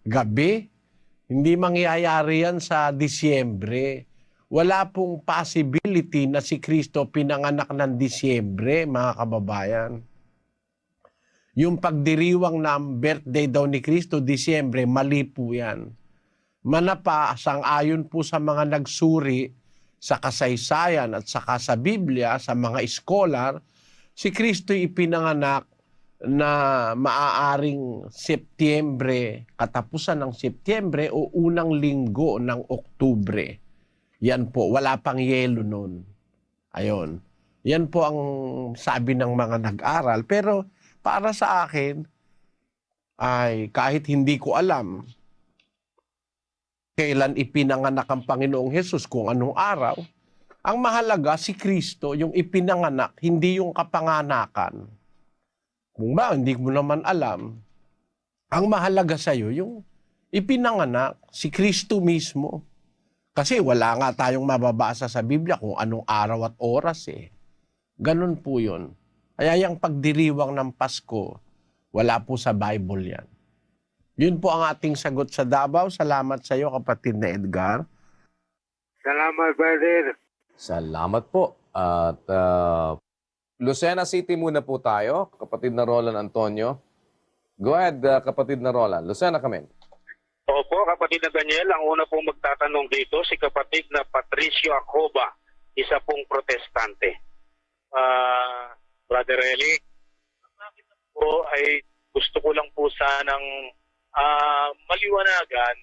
Gabi, hindi mangyayari yan sa Disyembre. Wala pong possibility na si Kristo pinanganak ng Disyembre, mga kababayan. Yung pagdiriwang ng birthday daw ni Kristo, Disyembre, mali po yan. Manapa, sang-ayon po sa mga nagsuri sa kasaysayan at saka sa Biblia, sa mga scholar, si Kristo ipinanganak na maaaring Setyembre, katapusan ng Setyembre o unang linggo ng Oktubre. Yan po, wala pang yelo nun. Ayon. Yan po ang sabi ng mga nag-aral. Pero para sa akin, ay kahit hindi ko alam kailan ipinanganak ang Panginoong Hesus, kung anong araw, ang mahalaga si Kristo, yung ipinanganak, hindi yung kapanganakan. Kung ba, hindi mo naman alam, ang mahalaga sa'yo, yung ipinanganak, si Kristo mismo. Kasi wala nga tayong mababasa sa Biblia kung anong araw at oras Ganun po yun. Kaya yung pagdiriwang ng Pasko, wala po sa Bible yan. Yun po ang ating sagot sa Davao. Salamat sa iyo, kapatid na Edgar. Salamat, brother. Salamat po. At Lucena City muna po tayo, kapatid na Roland Antonio. Go ahead, kapatid na Roland. Lucena kami. Opo, kapatid na Daniel, ang una pong magtatanong dito, si kapatid na Patricio Acoba, isa pong protestante. Brother Eli, po ay gusto ko lang po sanang maliwanagan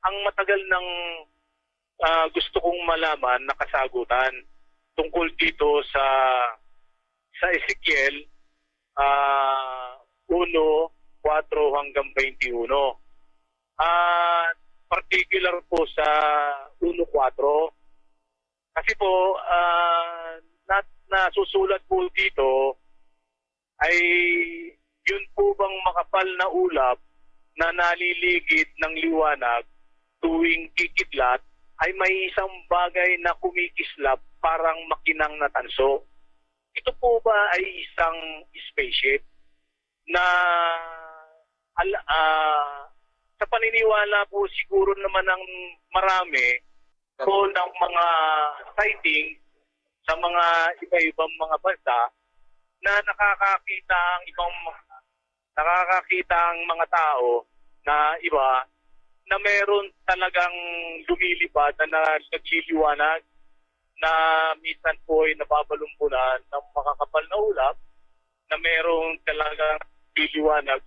ang matagal ng gusto kong malaman na kasagutan tungkol dito sa Ezekiel 1:4 hanggang 21. Particular po sa 1:4 kasi po nasusulat po dito ay yun po bang makapal na ulap na naliligid ng liwanag tuwing kikidlat ay may isang bagay na kumikislap parang makinang na tanso. Ito po ba ay isang spaceship na sa paniniwala po siguro naman ng marami po ng mga sighting sa mga iba-ibang mga bansa na nakakakita ang mga tao na iba na meron talagang lumilipad na nagliliwanag na minsan po ay nababalumbulan ng makakapal na ulap na meron talagang liliwanag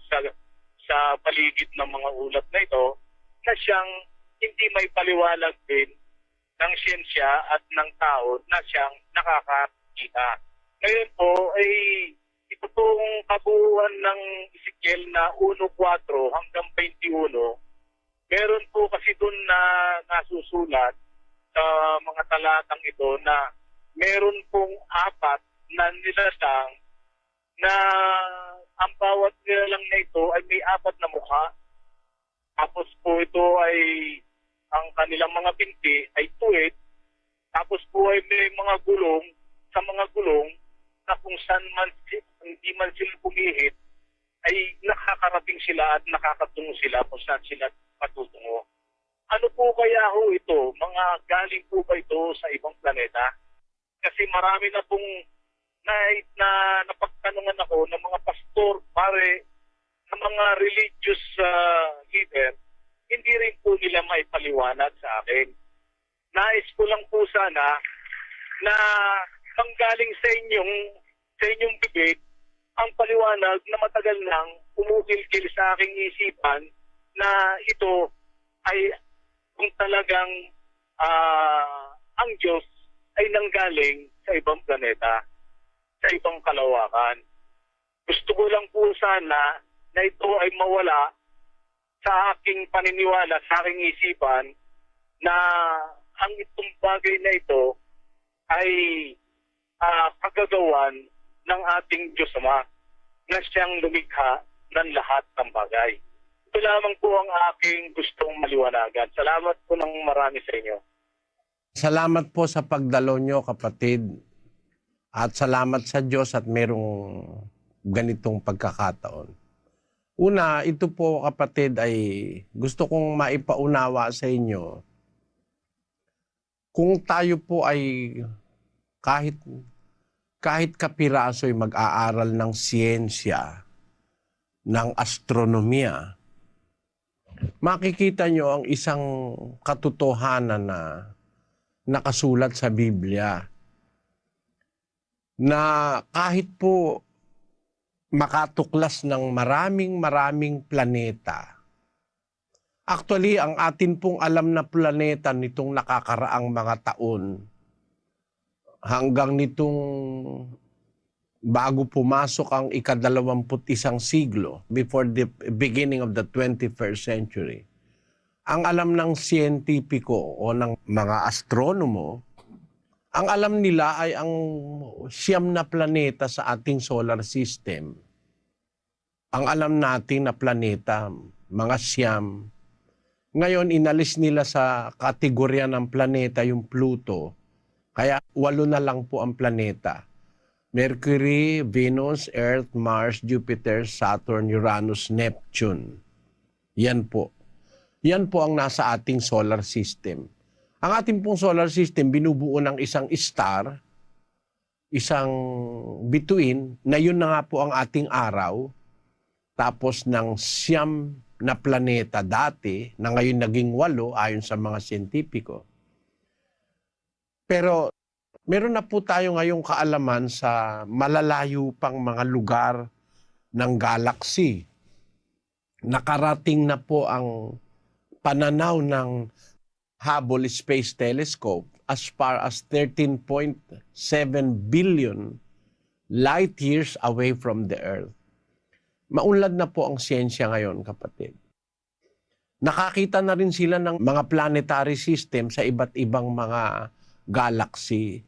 sa paligid ng mga ulap na ito na siyang hindi may paliwanag din ng siyensya at ng tao na siyang nakakakita. Ngayon po ay ito pong kabuuan ng Ezekiel na 1:4 hanggang 21. Meron po kasi doon na nasusulat sa mga talatang ito na meron pong 4 na nilalang na ang bawat nilalang na ito ay may 4 na mukha. Tapos po ito ay ang kanilang mga binti ay tuwid. Tapos po ay may mga gulong, sa mga gulong na kung saan man hindi man sila pumihit ay nakakarating sila at nakakatungo sila kung saan sila patutungo. Ano po kaya ho ito? Mga galing po ba ito sa ibang planeta? Kasi marami na pong napagtanungan ako ng mga pastor, pare, ng mga religious leader, hindi rin po nila maipaliwanag sa akin. Nais ko lang po sana na panggaling sa inyong bibig ang paliwanag na matagal nang umukil-kil sa aking isipan na ito ay kung talagang ang Diyos ay nanggaling sa ibang planeta, sa ibang kalawakan. Gusto ko lang po sana na ito ay mawala sa aking paniniwala, sa aking isipan na ang itong bagay na ito ay kagagawan ng ating Diyos Ama na siyang lumikha ng lahat ng bagay. Ito lamang po ang aking gustong maliwanagan. Salamat po ng marami sa inyo. Salamat po sa pagdalo nyo, kapatid. At salamat sa Diyos at merong ganitong pagkakataon. Una, ito po, kapatid, ay gusto kong maipaunawa sa inyo. Kung tayo po ay kahit kapiraso ay mag-aaral ng siyensya, ng astronomiya, makikita nyo ang isang katotohanan na nakasulat sa Biblia na kahit po makatuklas ng maraming planeta. Actually, ang atin pong alam na planeta nitong nakakaraang mga taon hanggang nitong bago pumasok ang ika-21 siglo, before the beginning of the 21st century, ang alam ng siyentipiko o ng mga astronomo, ang alam nila ay ang 9 na planeta sa ating solar system. Ang alam natin na planeta, mga 9. Ngayon, inalis nila sa kategorya ng planeta yung Pluto. Kaya 8 na lang po ang planeta. Mercury, Venus, Earth, Mars, Jupiter, Saturn, Uranus, Neptune. Yan po. Yan po ang nasa ating solar system. Ang ating pong solar system binubuo ng isang star, isang bituin, na yun na nga po ang ating araw, tapos ng 9 na planeta dati, na ngayon naging 8 ayon sa mga siyentipiko. Pero meron na po tayo ngayong kaalaman sa malalayo pang mga lugar ng galaxy. Nakarating na po ang pananaw ng Hubble Space Telescope as far as 13.7 billion light years away from the Earth. Maunlad na po ang siyensya ngayon, kapatid. Nakakita na rin sila ng mga planetary system sa iba't ibang mga galaxy.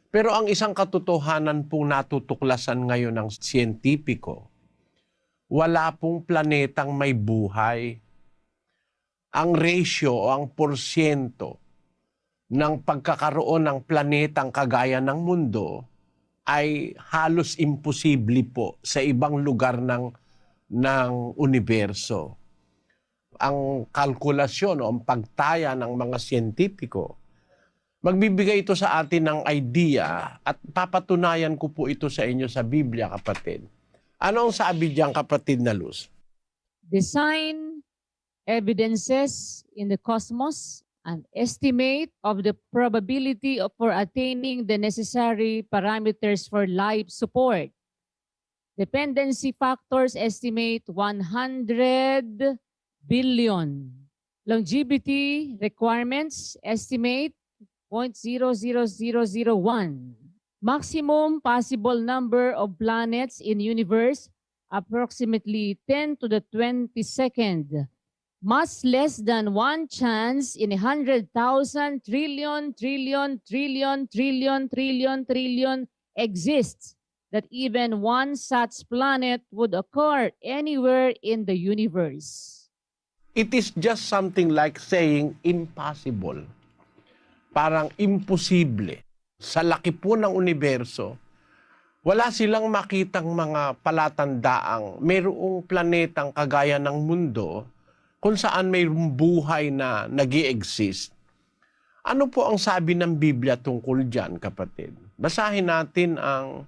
Pero ang isang katotohanan pong natutuklasan ngayon ng siyentipiko, wala pong planetang may buhay. Ang ratio o ang porsyento ng pagkakaroon ng planetang kagaya ng mundo ay halos imposible po sa ibang lugar ng universo. Ang kalkulasyon o ang pagtaya ng mga siyentipiko, magbibigay ito sa atin ng idea at papatunayan ko po ito sa inyo sa Biblia, kapatid. Ano ang sabi diyan, kapatid na Luz? Design evidences in the cosmos, an estimate of the probability for attaining the necessary parameters for life support. Dependency factors estimate 100 billion. Longevity requirements estimate 0.00001. Maximum possible number of planets in universe approximately 10 to the 22nd. Much less than 1 chance in 100,000 trillion exists that even one such planet would occur anywhere in the universe. It is just something like saying impossible. Parang imposible. Sa laki po ng universo, wala silang makitang mga palatandaang mayroong planetang kagaya ng mundo kung saan mayroong buhay na nag-i-exist. Ano po ang sabi ng Biblia tungkol dyan, kapatid? Basahin natin ang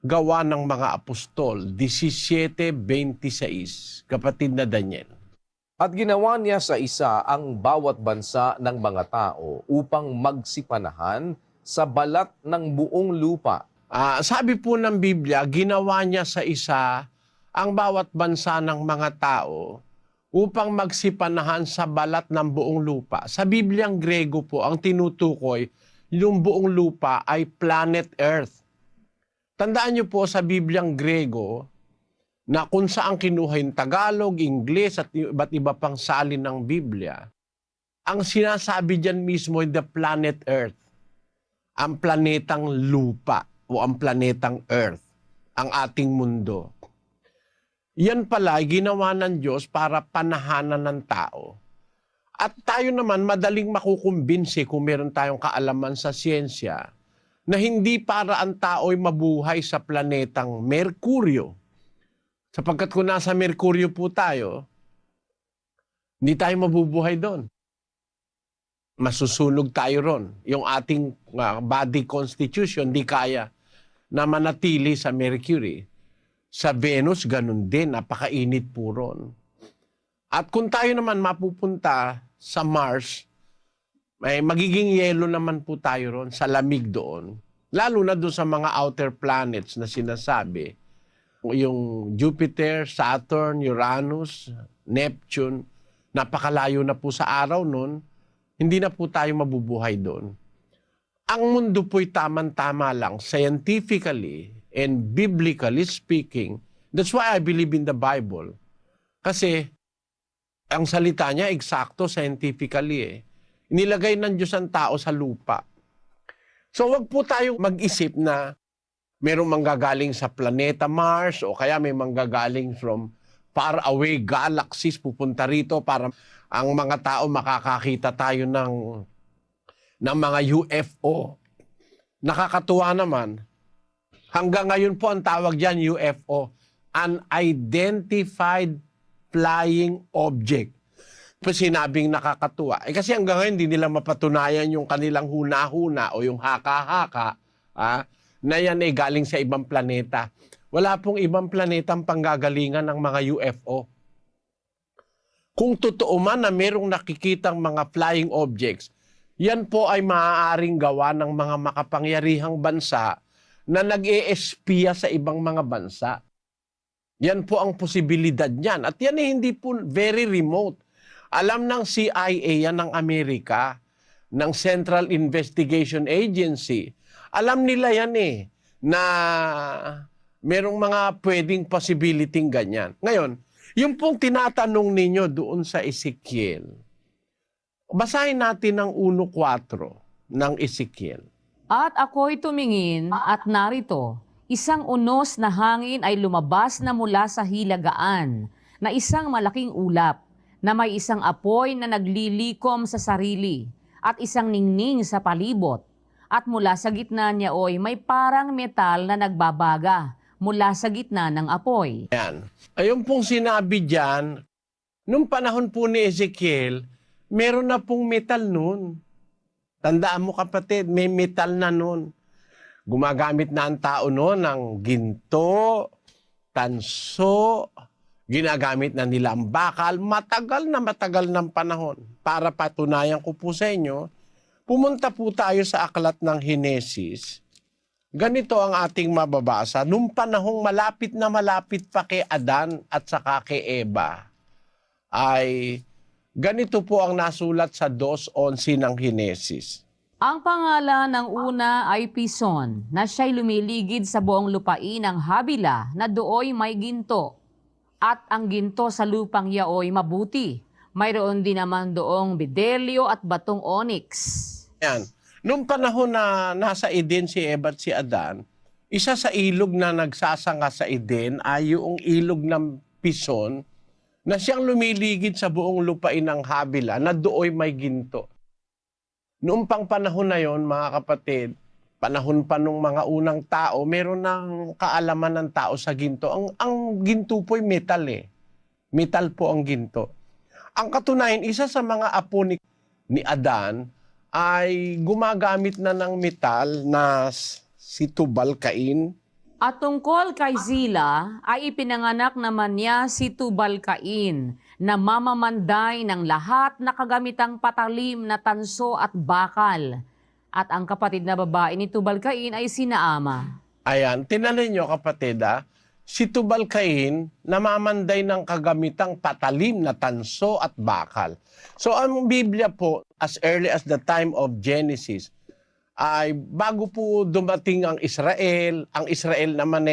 Gawa ng mga Apostol, 17:26, kapatid na Daniel. At ginawa niya sa isa ang bawat bansa ng mga tao upang magsipanahan sa balat ng buong lupa. Sabi po ng Biblia, ginawa niya sa isa ang bawat bansa ng mga tao upang magsipanahan sa balat ng buong lupa. Sa Bibliang Grego po, ang tinutukoy, yung buong lupa ay planet Earth. Tandaan niyo po sa Bibliang Grego na kung saan kinuha yung Tagalog, Ingles at iba't iba pang salin ng Biblia, ang sinasabi dyan mismo ay the planet Earth. Ang planetang lupa o ang planetang Earth, ang ating mundo. Yan pala ginawa ng Diyos para panahanan ng tao. At tayo naman madaling makukumbinsi kung meron tayong kaalaman sa siyensya na hindi para ang tao'y mabuhay sa planetang Merkuryo. Sapagkat kung nasa Merkuryo po tayo, hindi tayo mabubuhay doon. Masusunog tayo ron. Yung ating body constitution, di kaya na manatili sa Mercury. Sa Venus, ganun din. Napakainit po ron. At kung tayo naman mapupunta sa Mars, may magiging yelo naman po tayo ron, sa lamig doon. Lalo na doon sa mga outer planets na sinasabi. Yung Jupiter, Saturn, Uranus, Neptune, napakalayo na po sa araw noon, hindi na po tayo mabubuhay doon. Ang mundo po'y tamang-tama lang, scientifically and biblically speaking. That's why I believe in the Bible. Kasi ang salita niya eksakto scientifically eh. Inilagay ng Diyos ang tao sa lupa. So wag po tayong mag-isip na merong manggagaling sa planeta Mars o kaya may manggagaling from far away galaxies pupunta rito para ang mga tao makakakita tayo ng mga UFO. Nakakatuwa naman, hanggang ngayon po ang tawag diyan UFO, Unidentified Flying Object. Sinabing nakakatuwa. Kasi hanggang ngayon hindi nila mapatunayan yung kanilang huna-huna o yung haka-haka na yan ay galing sa ibang planeta. Wala pong ibang planetang panggagalingan ng mga UFO. Kung totoo man na merong nakikitang mga flying objects, yan po ay maaaring gawa ng mga makapangyarihang bansa na nag-e-espiya sa ibang mga bansa. Yan po ang posibilidad niyan. At yan ay hindi po very remote. Alam ng CIA yan ng Amerika ng Central Investigation Agency. Alam nila yan na merong mga pwedeng possibility ganyan. Ngayon, yung pong tinatanong ninyo doon sa Ezekiel, basahin natin ang 1:4 ng Ezekiel. At ako'y tumingin at narito, isang unos na hangin ay lumabas na mula sa hilagaan, na isang malaking ulap, na may isang apoy na naglilikom sa sarili, at isang ningning sa palibot. At mula sa gitna niya may parang metal na nagbabaga mula sa gitna ng apoy. Ayan. Ayun pong sinabi dyan, nung panahon po ni Ezekiel, meron na pong metal nun. Tandaan mo kapatid, may metal na nun. Gumagamit na ang tao noon ng ginto, tanso, ginagamit na nila ang bakal, matagal ng panahon. Para patunayan ko po sa inyo, pumunta po tayo sa aklat ng Henesis. Ganito ang ating mababasa. Nung panahong malapit na malapit pa kay Adan at saka kay Eva, ay ganito po ang nasulat sa 2:11 ng Henesis. Ang pangalan ng una ay Pison, na siya'y lumiligid sa buong lupain ng Habila, na dooy may ginto. At ang ginto sa lupang yaoy mabuti. Mayroon din naman doong bedelyo at batong onyx. Yan. Nung panahon na nasa Eden si Eva at si Adan, isa sa ilog na nagsasanga sa Eden ay yung ilog ng Pison na siyang lumiligid sa buong lupain ng Habila na dooy may ginto. Noong pang panahon na yon, mga kapatid, panahon pa nung mga unang tao, meron ng kaalaman ng tao sa ginto. Ang ginto po ay metal Metal po ang ginto. Ang katunayan, isa sa mga apo ni Adan ay gumagamit na ng metal na si Tubal-Cain. At tungkol kay Zila ay ipinanganak naman niya si Tubal-Cain na mamamanday ng lahat na kagamitang patalim na tanso at bakal. At ang kapatid na babae ni Tubal-Cain ay si Naama. Ayan, tinanin nyo kapatid si Tubal-Cain namamanday ng kagamitang patalim na tanso at bakal. So ang Biblia po, as early as the time of Genesis, ay bago po dumating ang Israel naman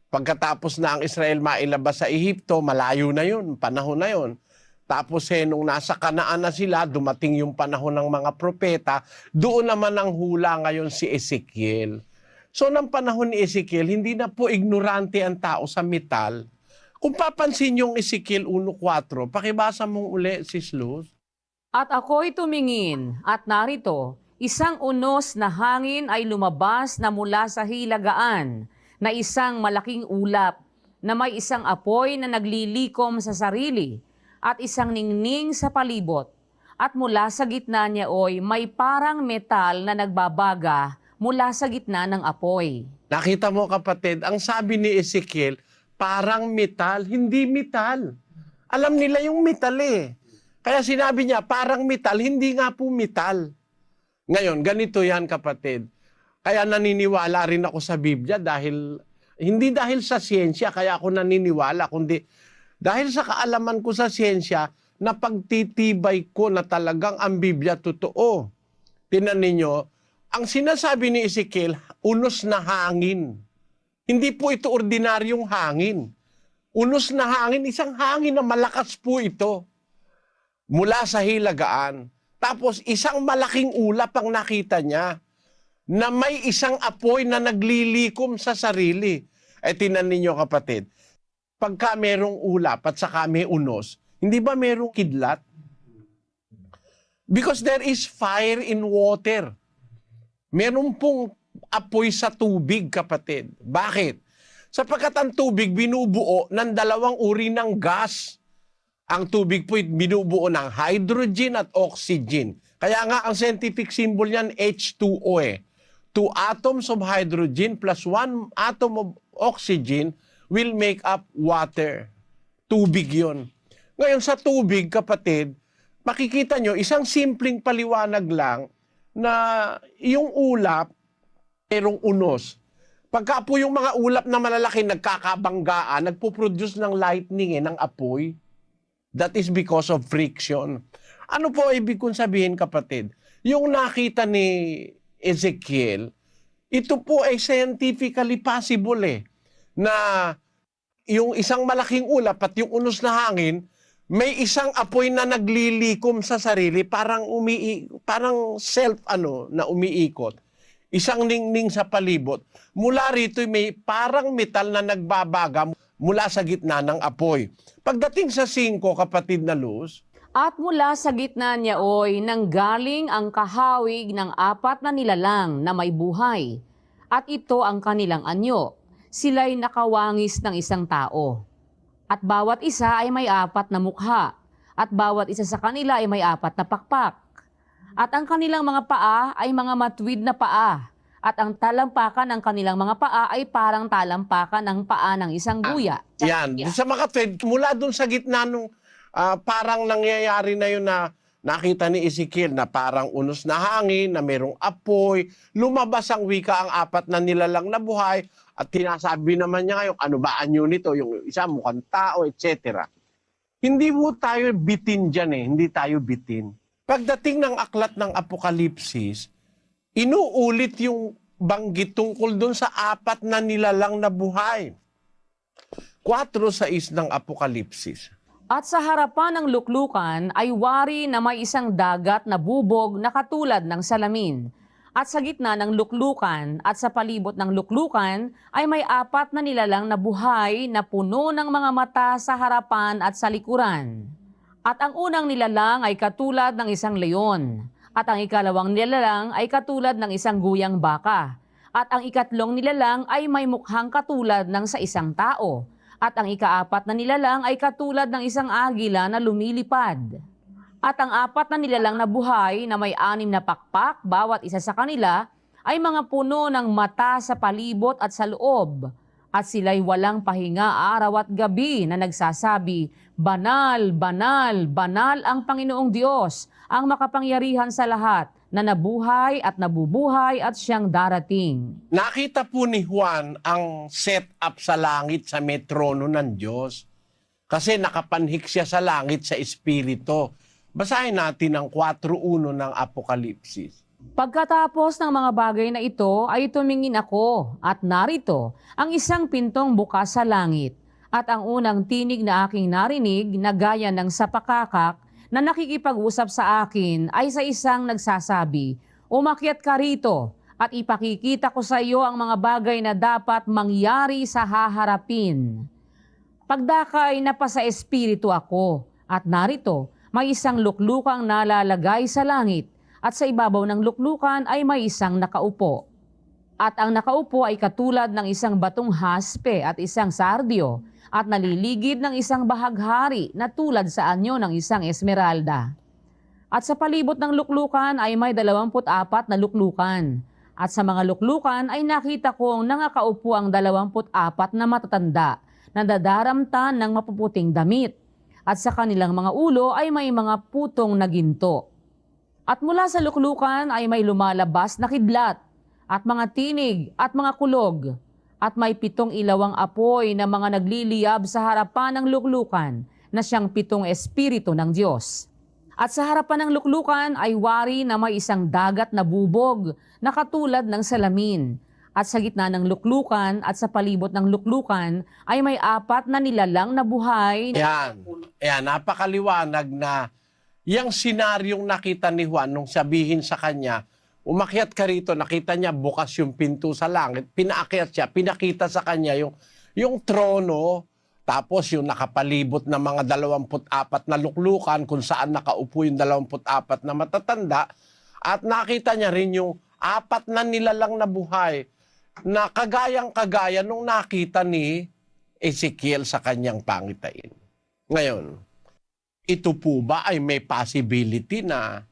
pagkatapos na ang Israel mailabas sa Ehipto, malayo na yun, panahon na yun. Tapos nung nasa Kanaan na sila, dumating yung panahon ng mga propeta, doon naman ang hula ngayon si Ezekiel. So ng panahon ni Ezekiel, hindi na po ignorante ang tao sa metal. Kung papansin yung Ezekiel 1:4, pakibasa mong uli, Sis Luz. At ako'y tumingin, at narito, isang unos na hangin ay lumabas na mula sa hilagaan, na isang malaking ulap, na may isang apoy na naglilikom sa sarili, at isang ningning sa palibot. At mula sa gitna niya may parang metal na nagbabaga mula sa gitna ng apoy. Nakita mo kapatid, ang sabi ni Ezekiel, parang metal, hindi metal. Alam nila yung metal Kaya sinabi niya, parang metal, hindi nga po metal. Ngayon, ganito yan kapatid. Kaya naniniwala rin ako sa Biblia hindi dahil sa siyensya kaya ako naniniwala, kundi dahil sa kaalaman ko sa siyensya na pagtitibay ko na talagang ang Biblia totoo. Tingnan ninyo, ang sinasabi ni Ezekiel, unos na hangin. Hindi po ito ordinaryong hangin. Unos na hangin, isang hangin na malakas po ito. Mula sa hilagaan. Tapos isang malaking ulap ang nakita niya na may isang apoy na naglilikom sa sarili. Tingnan ninyo kapatid, pagka merong ulap at saka may unos, hindi ba merong kidlat? Because there is fire in water. Meron pong apoy sa tubig, kapatid. Bakit? Sapagkat ang tubig binubuo ng dalawang uri ng gas. Ang tubig po binubuo ng hydrogen at oxygen. Kaya nga ang scientific symbol niyan H2O 2 atoms of hydrogen plus 1 atom of oxygen will make up water. Tubig yon. Ngayon sa tubig, kapatid, makikita nyo, isang simpleng paliwanag lang na yung ulap, merong unos. Pagka po yung mga ulap na malalaki nagkakabanggaan, nagpo-produce ng lightning, ng apoy. That is because of friction. Ano po ibig kong sabihin, kapatid? Yung nakita ni Ezekiel, ito po ay scientifically possible na yung isang malaking ulap at yung unos na hangin, may isang apoy na naglilikom sa sarili, parang na umiikot. Isang ningning sa palibot. Mula rito may parang metal na nagbabaga mula sa gitna ng apoy. Pagdating sa 5, kapatid na Luz, At mula sa gitna niya nanggaling ang kahawig ng 4 na nilalang na may buhay. At ito ang kanilang anyo. Sila'y nakawangis ng isang tao. At bawat isa ay may 4 na mukha. At bawat isa sa kanila ay may 4 na pakpak. At ang kanilang mga paa ay mga matuwid na paa. At ang talampakan ng kanilang mga paa ay parang talampakan ng paa ng isang guya. yan, sa makatwid, mula dun sa gitna nung parang nangyayari na yun na nakita ni Ezekiel na parang unos na hangin, na merong apoy, lumabas ang wika ang 4 na nilalang na buhay, at tinasabi naman niya ngayon, ano ba anyo nito? Yung isa mukhang tao, etc. Hindi mo tayo bitin dyan hindi tayo bitin. Pagdating ng aklat ng Apokalipsis, inuulit yung banggit tungkol dun sa 4 na nilalang na buhay. 4:6 ng Apokalipsis. At sa harapan ng luklukan ay wari na may isang dagat na bubog na katulad ng salamin. At sa gitna ng luklukan at sa palibot ng luklukan ay may 4 na nilalang na buhay na puno ng mga mata sa harapan at sa likuran. At ang unang nilalang ay katulad ng isang leon. At ang ikalawang nilalang ay katulad ng isang guyang baka. At ang ikatlong nilalang ay may mukhang katulad ng sa isang tao. At ang ika-4 na nilalang ay katulad ng isang agila na lumilipad. At ang 4 na nilalang na buhay na may 6 na pakpak, bawat isa sa kanila, ay mga puno ng mata sa palibot at sa loob. At sila'y walang pahinga araw at gabi na nagsasabi, Banal, banal, banal ang Panginoong Diyos, ang makapangyarihan sa lahat, na nabuhay at nabubuhay at siyang darating. Nakita po ni Juan ang setup sa langit sa may trono ng Diyos. Kasi nakapanhik siya sa langit sa Espiritu. Basahin natin ang 4:1 ng Apokalipsis. Pagkatapos ng mga bagay na ito ay tumingin ako at narito ang isang pintong bukas sa langit. At ang unang tinig na aking narinig na gaya ng sapakakak na nakikipag-usap sa akin ay sa isang nagsasabi, Umakyat ka rito at ipakikita ko sa iyo ang mga bagay na dapat mangyari sa haharapin. Pagdakay napasa espiritu ako at narito may isang luklukang nalalagay sa langit at sa ibabaw ng luklukan ay may isang nakaupo. At ang nakaupo ay katulad ng isang batong haspe at isang sardio at naliligid ng isang bahaghari na tulad sa anyo ng isang esmeralda. At sa palibot ng luklukan ay may 24 na luklukan. At sa mga luklukan ay nakita kong nangakaupo ang 24 na matatanda na dadaramtan ng mapuputing damit. At sa kanilang mga ulo ay may mga putong na ginto. At mula sa luklukan ay may lumalabas na kidlat at mga tinig at mga kulog. At may 7 ilawang apoy na mga nagliliyab sa harapan ng luklukan na siyang 7 espiritu ng Diyos. At sa harapan ng luklukan ay wari na may isang dagat na bubog na katulad ng salamin. At sa gitna ng luklukan at sa palibot ng luklukan ay may 4 na nilalang na buhay. Yan, napakaliwanag na yung senaryong nakita ni Juan nung sabihin sa kanya, umakyat ka rito, nakita niya bukas yung pinto sa langit, pinaakyat siya, pinakita sa kanya yung trono, tapos yung nakapalibot na mga 24 na luklukan kung saan nakaupo yung 24 na matatanda, at nakita niya rin yung 4 na nilalang na buhay na kagayang-kagaya nung nakita ni Ezekiel sa kanyang pangitain. Ngayon, ito po ba ay may possibility na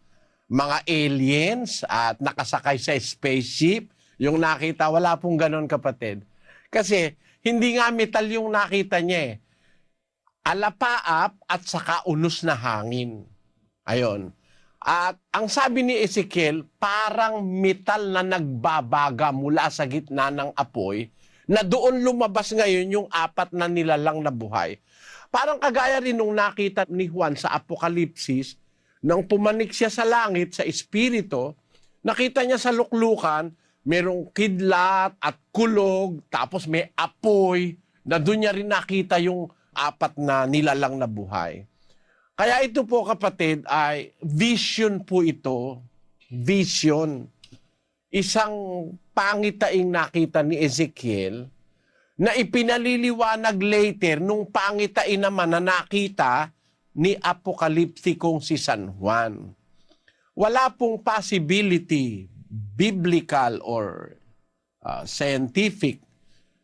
mga aliens at nakasakay sa spaceship? Yung nakita, wala pong ganon, kapatid. Kasi hindi nga metal yung nakita niya Alapaap at saka unos na hangin. Ayon. At ang sabi ni Ezekiel, parang metal na nagbabaga mula sa gitna ng apoy na doon lumabas ngayon yung 4 na nilalang na buhay. Parang kagaya rin nung nakita ni Juan sa Apokalipsis, Nang pumanik siya sa langit, sa espiritu, nakita niya sa luklukan, merong kidlat at kulog, tapos may apoy, na doon niya rin nakita yung 4 na nilalang na buhay. Kaya ito po kapatid ay vision po ito. Vision. Isang pangitaing nakita ni Ezekiel na ipinaliliwanag later nung pangitain naman na nakita ni Apokaliptikong si San Juan. Wala pong possibility, biblical or scientific,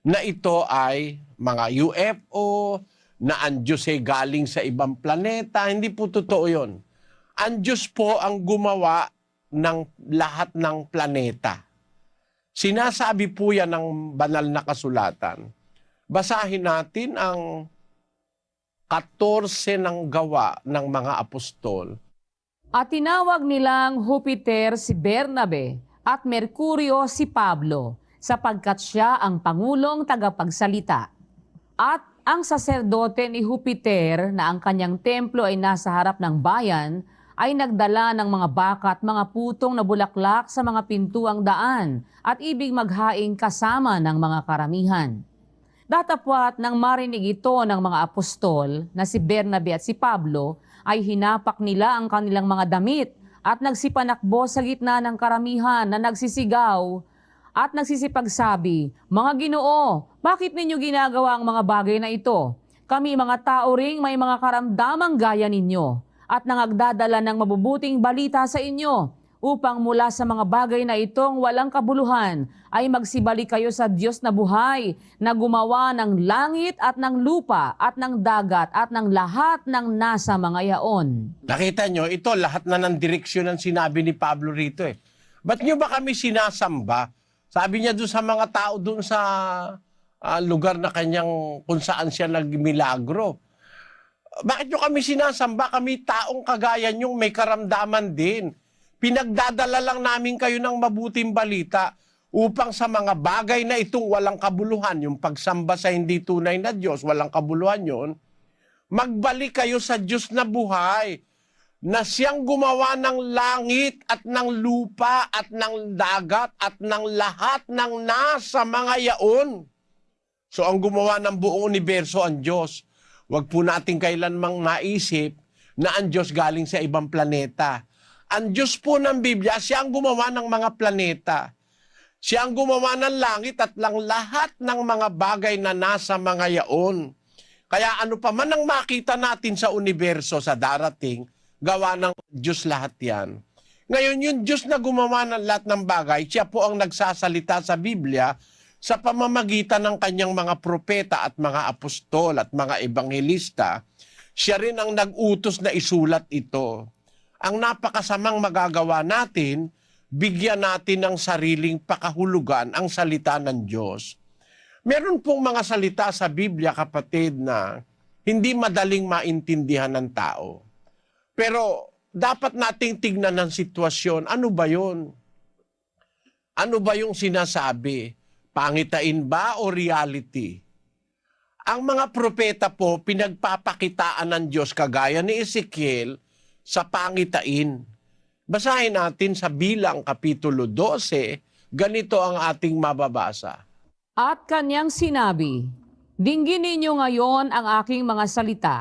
na ito ay mga UFO, na ang Diyos ay galing sa ibang planeta. Hindi po totoo yun. Ang Diyos po ang gumawa ng lahat ng planeta. Sinasabi po yan ng banal na kasulatan. Basahin natin ang 14 ng gawa ng mga apostol. At tinawag nilang Jupiter si Bernabe at Mercurio si Pablo, sapagkat siya ang pangulong tagapagsalita. At ang saserdote ni Jupiter na ang kanyang templo ay nasa harap ng bayan, ay nagdala ng mga baka at mga putong na bulaklak sa mga pintuang daan at ibig maghaing kasama ng mga karamihan. Datapwat nang marinig ito ng mga apostol na si Bernabe at si Pablo, ay hinapak nila ang kanilang mga damit at nagsipanakbo sa gitna ng karamihan na nagsisigaw at nagsisipagsabi, "Mga Ginoo, bakit ninyo ginagawa ang mga bagay na ito? Kami mga tao ring may mga karamdamang gaya ninyo at nangagdadala ng mabubuting balita sa inyo upang mula sa mga bagay na itong walang kabuluhan ay magsibalik kayo sa Diyos na buhay na gumawa ng langit at ng lupa at ng dagat at ng lahat ng nasa mga yaon." Nakita nyo, ito lahat na ng direksyon ng sinabi ni Pablo rito eh. Ba't nyo ba kami sinasamba? Sabi niya doon sa mga tao doon sa lugar na kanyang kung saan siya nagmilagro. Bakit nyo kami sinasamba? Kami taong kagaya nyong may karamdaman din. Pinagdadala lang namin kayo ng mabuting balita upang sa mga bagay na itong walang kabuluhan, yung pagsamba sa hindi tunay na Diyos, walang kabuluhan yon, magbalik kayo sa Diyos na buhay, na siyang gumawa ng langit at ng lupa at ng dagat at ng lahat ng nasa mga yaon. So ang gumawa ng buong universo ang Diyos. Huwag po natin kailanmang maisip na ang Diyos galing sa ibang planeta. Ang Diyos po ng Biblia, siya ang gumawa ng mga planeta. Siya ang gumawa ng langit at lang lahat ng mga bagay na nasa mga yaon. Kaya ano pa man ang makita natin sa universo sa darating, gawa ng Diyos lahat yan. Ngayon, yung Diyos na gumawa ng lahat ng bagay, siya po ang nagsasalita sa Biblia sa pamamagitan ng kanyang mga propeta at mga apostol at mga ebanghelista. Siya rin ang nag-utos na isulat ito. Ang napakasamang magagawa natin, bigyan natin ng sariling pakahulugan ang salita ng Diyos. Meron pong mga salita sa Biblia, kapatid, na hindi madaling maintindihan ng tao. Pero dapat nating tignan ng sitwasyon. Ano ba yun? Ano ba yung sinasabi? Pangitain ba o reality? Ang mga propeta po, pinagpapakitaan ng Diyos kagaya ni Ezekiel sa pangitain. Basahin natin sa Bilang Kapitulo 12, ganito ang ating mababasa. At kanyang sinabi, "Dinggin ninyo ngayon ang aking mga salita.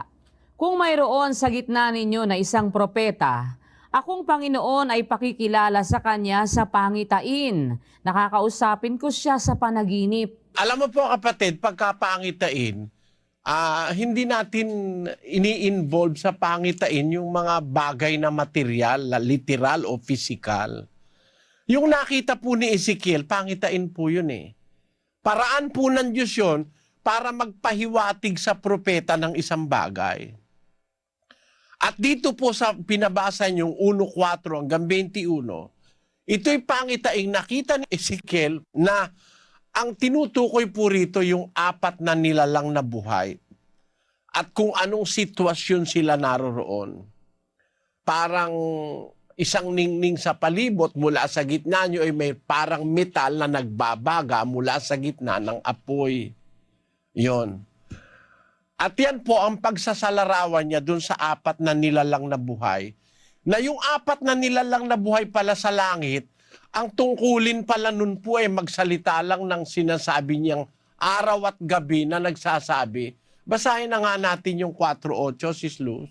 Kung mayroon sa gitna ninyo na isang propeta, akong Panginoon ay pakikilala sa kanya sa pangitain. Nakakausapin ko siya sa panaginip." Alam mo po kapatid, pagkapangitain, hindi natin ini-involve sa pangitain yung mga bagay na material, literal o physical. Yung nakita po ni Ezekiel, pangitain po yun eh. Paraan po ng Diyos yun para magpahiwatig sa propeta ng isang bagay. At dito po sa pinabasa niyong 1:4 hanggang 21, ito'y pangitaing nakita ni Ezekiel na ang tinutukoy po rito yung 4 na nilalang na buhay at kung anong sitwasyon sila naroroon. Parang isang ningning sa palibot, mula sa gitna nyo ay may parang metal na nagbabaga mula sa gitna ng apoy. Yon. At yan po ang pagsasalarawan niya dun sa 4 na nilalang na buhay Na yung 4 na nilalang na buhay pala sa langit, ang tungkulin pala nun po ay magsalita lang ng sinasabi niyang araw at gabi na nagsasabi. Basahin na nga natin yung 4:8, Sis Luz.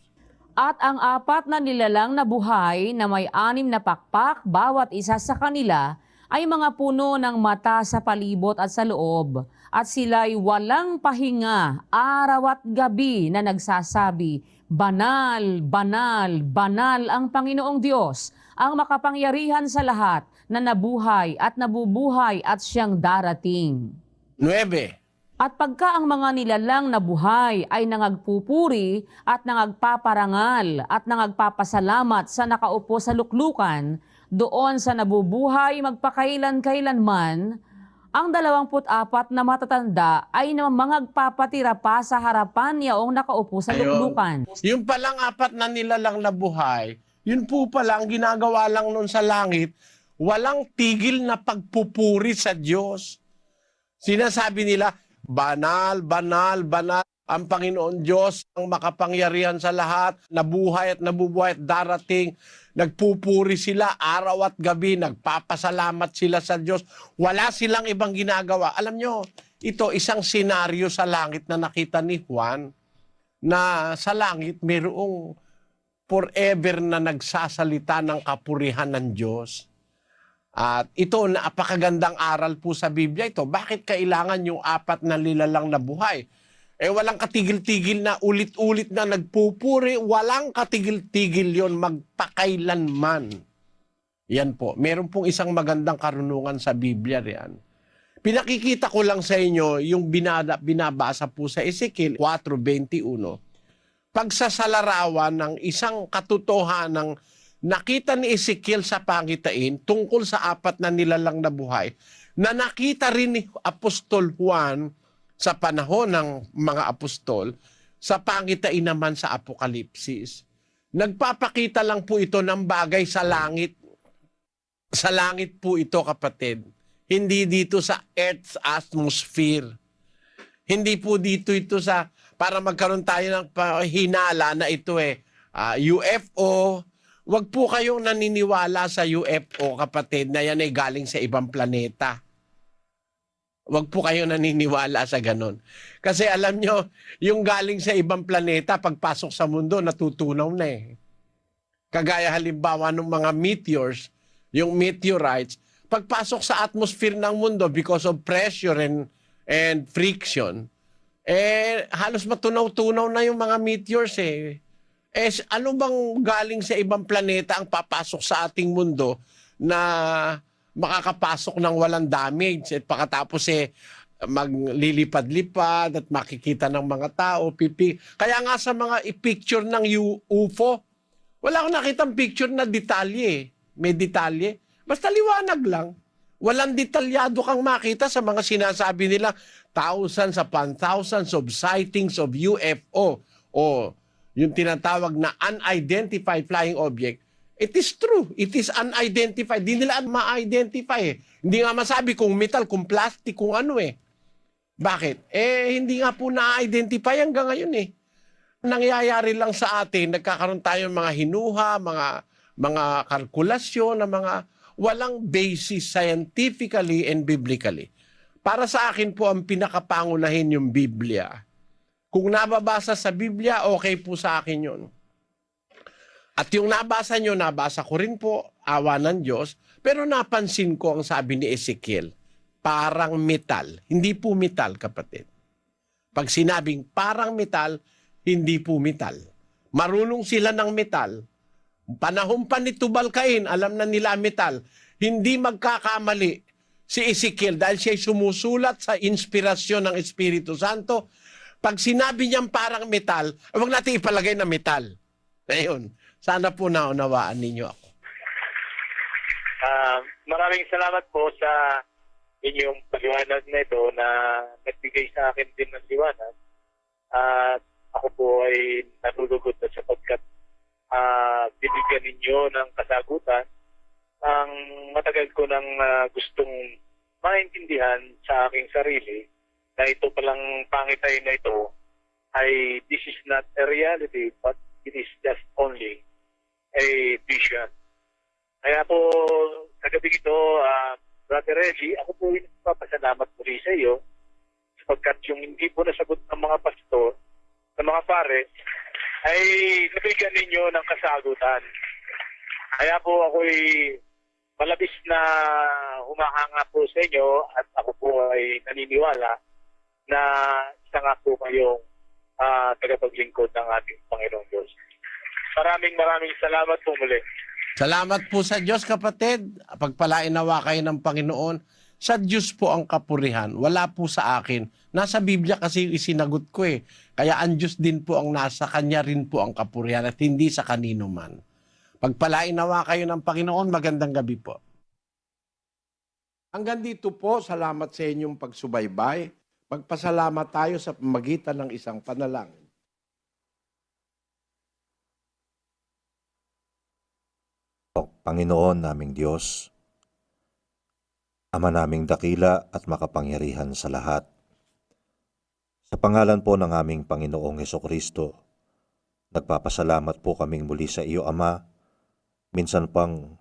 At ang 4 na nilalang na buhay na may 6 na pakpak, bawat isa sa kanila ay mga puno ng mata sa palibot at sa loob. At sila'y walang pahinga, araw at gabi na nagsasabi, Banal, banal, banal ang Panginoong Diyos, ang makapangyarihan sa lahat, na nabuhay at nabubuhay at siyang darating. 9. At pagka ang mga nilalang na buhay ay nangagpupuri at nangagpaparangal at nangagpapasalamat sa nakaupo sa luklukan, doon sa nabubuhay magpakailan-kailanman, ang 24 na matatanda ay mangagpapatira pa sa harapan yaong nakaupo sa luklukan. Yung palang 4 na nilalang na buhay, yun po palang ginagawa lang nun sa langit, walang tigil na pagpupuri sa Diyos. Sinasabi nila, banal, banal, banal ang Panginoon Diyos, ang makapangyarihan sa lahat, nabuhay at nabubuhay at darating. Nagpupuri sila araw at gabi, nagpapasalamat sila sa Diyos. Wala silang ibang ginagawa. Alam nyo, ito isang senaryo sa langit na nakita ni Juan, na sa langit mayroong forever na nagsasalita ng kapurihan ng Diyos. At ito, napakagandang aral po sa Biblia ito. Bakit kailangan yung 4 na nilalang na buhay? Walang katigil-tigil na ulit-ulit na nagpupuri. Walang katigil-tigil yon magpakailanman. Yan po. Meron pong isang magandang karunungan sa Biblia riyan. Pinakikita ko lang sa inyo yung binabasa po sa Ezekiel 4:21. Pagsasalarawan ng isang katotohanan ng nakita ni Ezekiel sa pangitain tungkol sa 4 na nilalang na buhay, na nakita rin ni Apostol Juan sa panahon ng mga apostol, sa pangitain naman sa Apokalipsis. Nagpapakita lang po ito ng bagay sa langit. Sa langit po ito, kapatid. Hindi dito sa Earth's atmosphere. Hindi po dito ito sa, para magkaroon tayo ng hinala na ito UFO. Huwag po kayong naniniwala sa UFO, kapatid, na yan ay galing sa ibang planeta. Huwag po kayong naniniwala sa ganun. Kasi alam nyo, yung galing sa ibang planeta, pagpasok sa mundo, natutunaw na eh. Kagaya halimbawa ng mga meteors, yung meteorites, pagpasok sa atmosphere ng mundo because of pressure and friction, halos matunaw-tunaw na yung mga meteors eh. Ano bang galing sa ibang planeta ang papasok sa ating mundo na makakapasok ng walang damage at pagkatapos maglilipad-lipad at makikita ng mga tao, pipi. Kaya nga sa mga picture ng UFO, wala akong nakitang picture na detalye. May detalye. Basta liwanag lang. Walang detalyado kang makita sa mga sinasabi nila, thousands upon thousands of sightings of UFO o yung tinatawag na unidentified flying object. It is true. It is unidentified. Di nila ma-identify eh. Hindi nga masabi kung metal, kung plastic, kung ano eh. Bakit? Hindi nga po na-identify hanggang ngayon eh. Nangyayari lang sa atin, nagkakaroon tayo ng mga hinuha, mga kalkulasyon, na mga walang basis scientifically and biblically. Para sa akin po, ang pinakapangunahin yung Biblia. Kung nababasa sa Biblia, okay po sa akin yun. At yung nabasa nyo, nabasa ko rin po, awa ng Diyos, pero napansin ko ang sabi ni Ezekiel, parang metal. Hindi po metal, kapatid. Pag sinabing parang metal, hindi po metal. Marunong sila ng metal. Panahon pa ni Tubal-Cain, alam na nila metal. Hindi magkakamali si Ezekiel dahil siya'y sumusulat sa inspirasyon ng Espiritu Santo. Pag sinabi niyang parang metal, huwag natin ipalagay na metal. Ayun. Sana po naunawaan ninyo ako. Maraming salamat po sa inyong paliwanag na ito na nagbigay sa akin din ng liwanag. At ako po ay natulugod na sapagkat binigyan ninyo ng kasagutan ang matagal ko nang gustong maintindihan sa aking sarili na ito palang pangitay na ito ay this is not a reality but it is just only vision. Kaya po, sa gabi ito, Brother Reggie, ako po yung papasalamat muli sa iyo sapagkat yung hindi po nasagot ng mga pastor, ng mga pare, ay nabigyan ninyo ng kasagutan. Kaya po ako'y malabis na humahanga po sa inyo at ako po ay naniniwala na isa nga po kayong tagapaglingkod ng ating Panginoong Diyos. Maraming salamat po muli. Salamat po sa Diyos, kapatid. Pagpalain nawa kayo ng Panginoon. Sa Diyos po ang kapurihan. Wala po sa akin. Nasa Biblia kasi isinagot ko eh. Kaya ang Diyos din po ang nasa Kanya rin po ang kapurihan at hindi sa kanino man. Pagpalain nawa kayo ng Panginoon. Magandang gabi po. Hanggang dito po, salamat sa inyong pagsubaybay. Magpasalamat tayo sa pamagitan ng isang panalangin. Panginoon naming Diyos, Ama naming dakila at makapangyarihan sa lahat. Sa pangalan po ng aming Panginoong Hesukristo, nagpapasalamat po kaming muli sa iyo, Ama. Minsan pang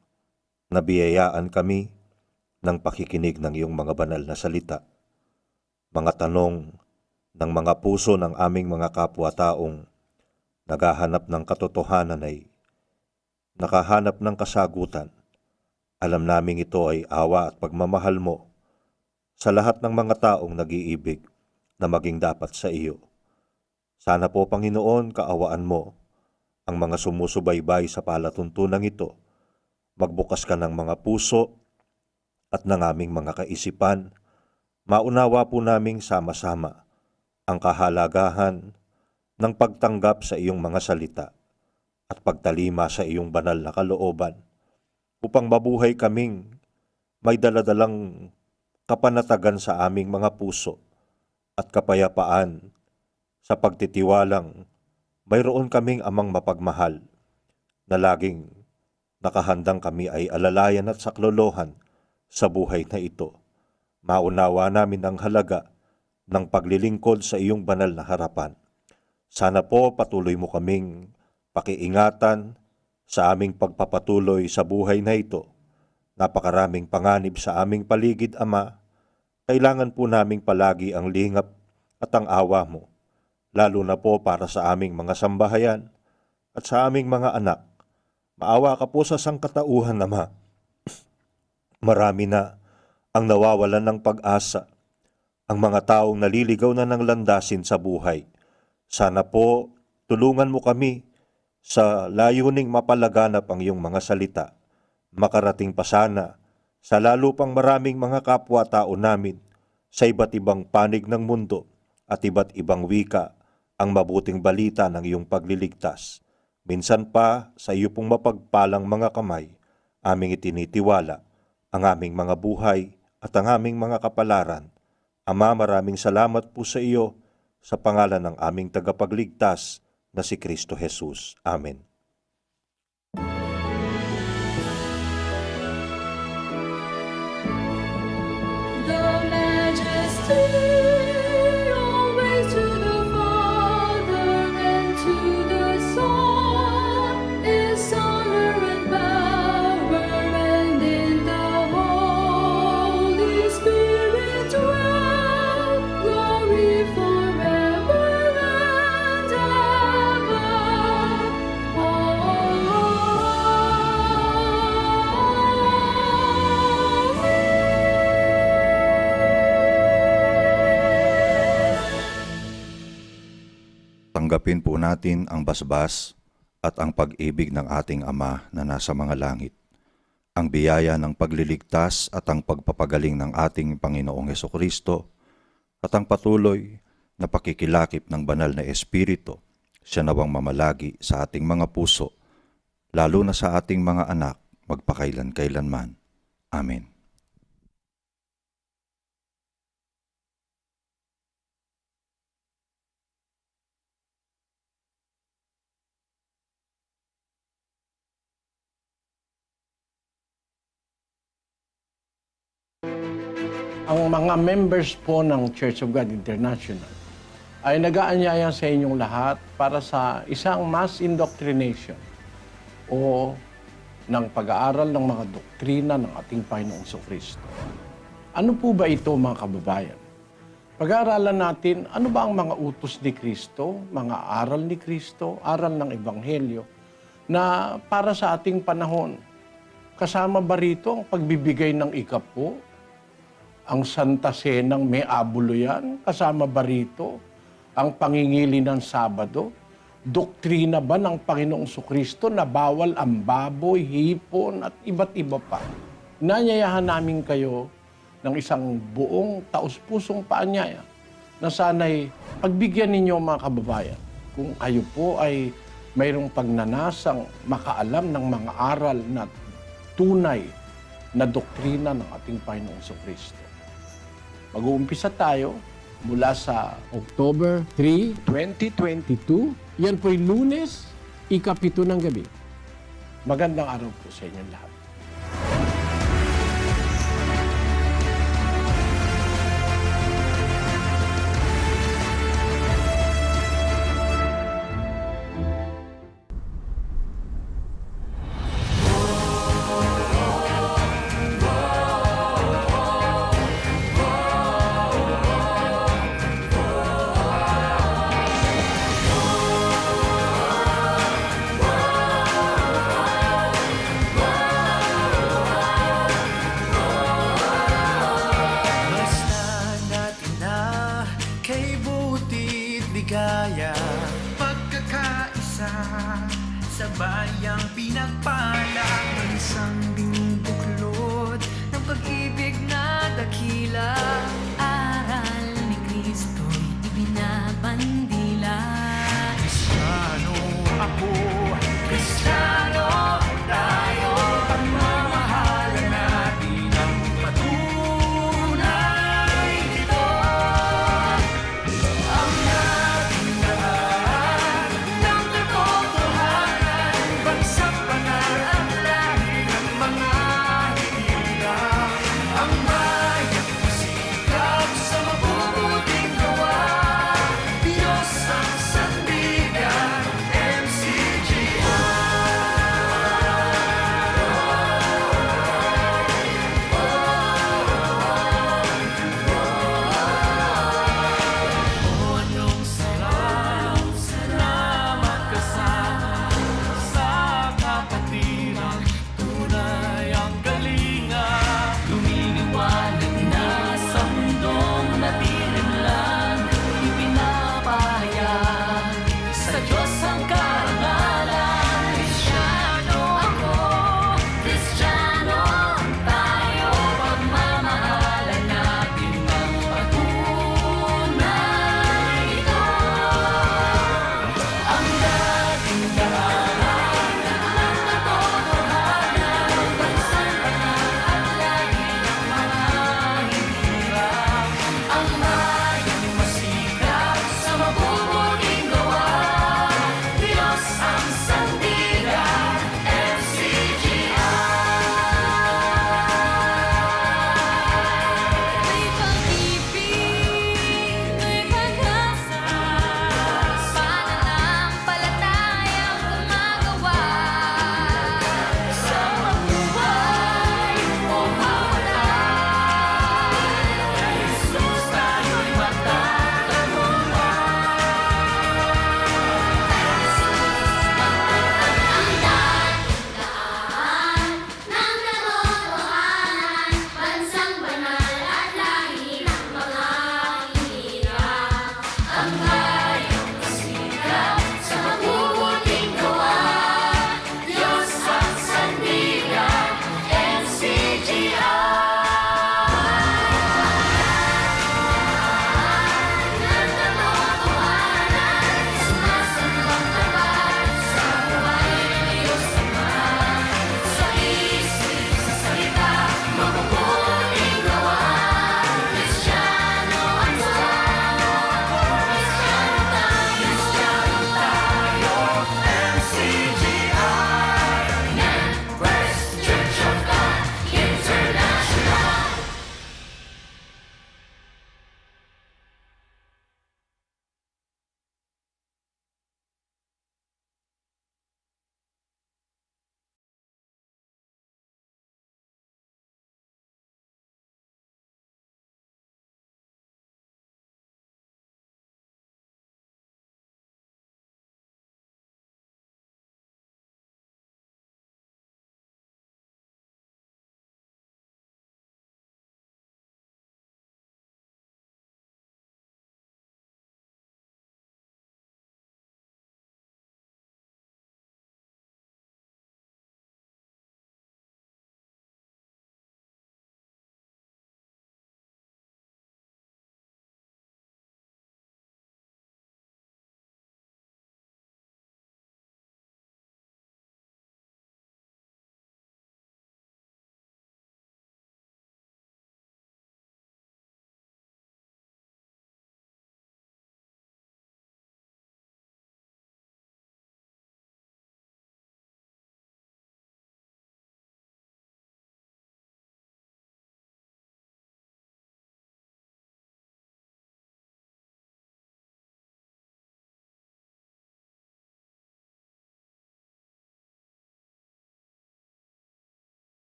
nabiyayaan kami ng pakikinig ng iyong mga banal na salita. Mga tanong ng mga puso ng aming mga kapwa-taong naghahanap ng katotohanan ay nakahanap ng kasagutan. Alam naming ito ay awa at pagmamahal mo sa lahat ng mga taong nag-iibig na maging dapat sa iyo. Sana po, Panginoon, kaawaan mo ang mga sumusubaybay sa palatuntunang ito. Magbukas ka ng mga puso at ng aming mga kaisipan. Maunawa po naming sama-sama ang kahalagahan ng pagtanggap sa iyong mga salita at pagtalima sa iyong banal na kalooban upang mabuhay kaming may daladalang kapanatagan sa aming mga puso at kapayapaan sa pagtitiwalang mayroon kaming amang mapagmahal na laging nakahandang kami ay alalayan at saklolohan sa buhay na ito. Maunawa namin ang halaga ng paglilingkod sa iyong banal na harapan. Sana po patuloy mo kaming pakiingatan sa aming pagpapatuloy sa buhay na ito. Napakaraming panganib sa aming paligid, Ama. Kailangan po naming palagi ang lingap at ang awa mo, lalo na po para sa aming mga sambahayan at sa aming mga anak. Maawa ka po sa sangkatauhan, Ama. Marami na ang nawawalan ng pag-asa, ang mga taong naliligaw na ng landasin sa buhay. Sana po tulungan mo kami sa layuning mapalaganap ang iyong mga salita, makarating pa sana sa lalo pang maraming mga kapwa-tao namin sa iba't ibang panig ng mundo at iba't ibang wika ang mabuting balita ng iyong pagliligtas. Minsan pa sa iyo pong mapagpalang mga kamay, aming itinitiwala ang aming mga buhay at ang aming mga kapalaran. Ama, maraming salamat po sa iyo sa pangalan ng aming tagapagligtas na si Kristo Jesus. Amen. The majesty always to the Father and to the Son is honor and power, and in the Holy Spirit dwell glory forever and ever. Tanggapin po natin ang basbas at ang pag-ibig ng ating Ama na nasa mga langit, ang biyaya ng pagliligtas at ang pagpapagaling ng ating Panginoong Hesukristo, at ang patuloy na pakikilakip ng banal na Espiritu, siya nawang mamalagi sa ating mga puso, lalo na sa ating mga anak, magpakailan-kailanman. Amen. Ang mga members po ng Church of God International ay nag-aanyaya sa inyong lahat para sa isang mass indoctrination o ng pag-aaral ng mga doktrina ng ating Panginoong Jesucristo. Ano po ba ito, mga kababayan? Pag-aaralan natin, ano ba ang mga utos ni Kristo, mga aral ni Kristo, aral ng Ebanghelyo, na para sa ating panahon. Kasama ba rito ang pagbibigay ng ikapo? Ang Santa Senang may abulo yan? Kasama ba rito ang pangingili ng Sabado? Doktrina ba ng Panginoong Jesucristo na bawal ang baboy, hipon at iba't iba pa? Nanyayahan namin kayo ng isang buong taus-pusong paanyaya na sana'y pagbigyan ninyo, mga kababayan, kung kayo po ay mayroong pagnanasang makaalam ng mga aral na tunay na doktrina ng ating Panginoong Jesucristo. Mag-uumpisa tayo mula sa October 3, 2022. Yan po'y Lunes, ika-7 ng gabi. Magandang araw po sa inyong lahat. sa bayang pinagpala, bansang binubuklod ng pag-ibig na dakila. Aral ni Kristo'y ibinabandila. Kristiyano ako.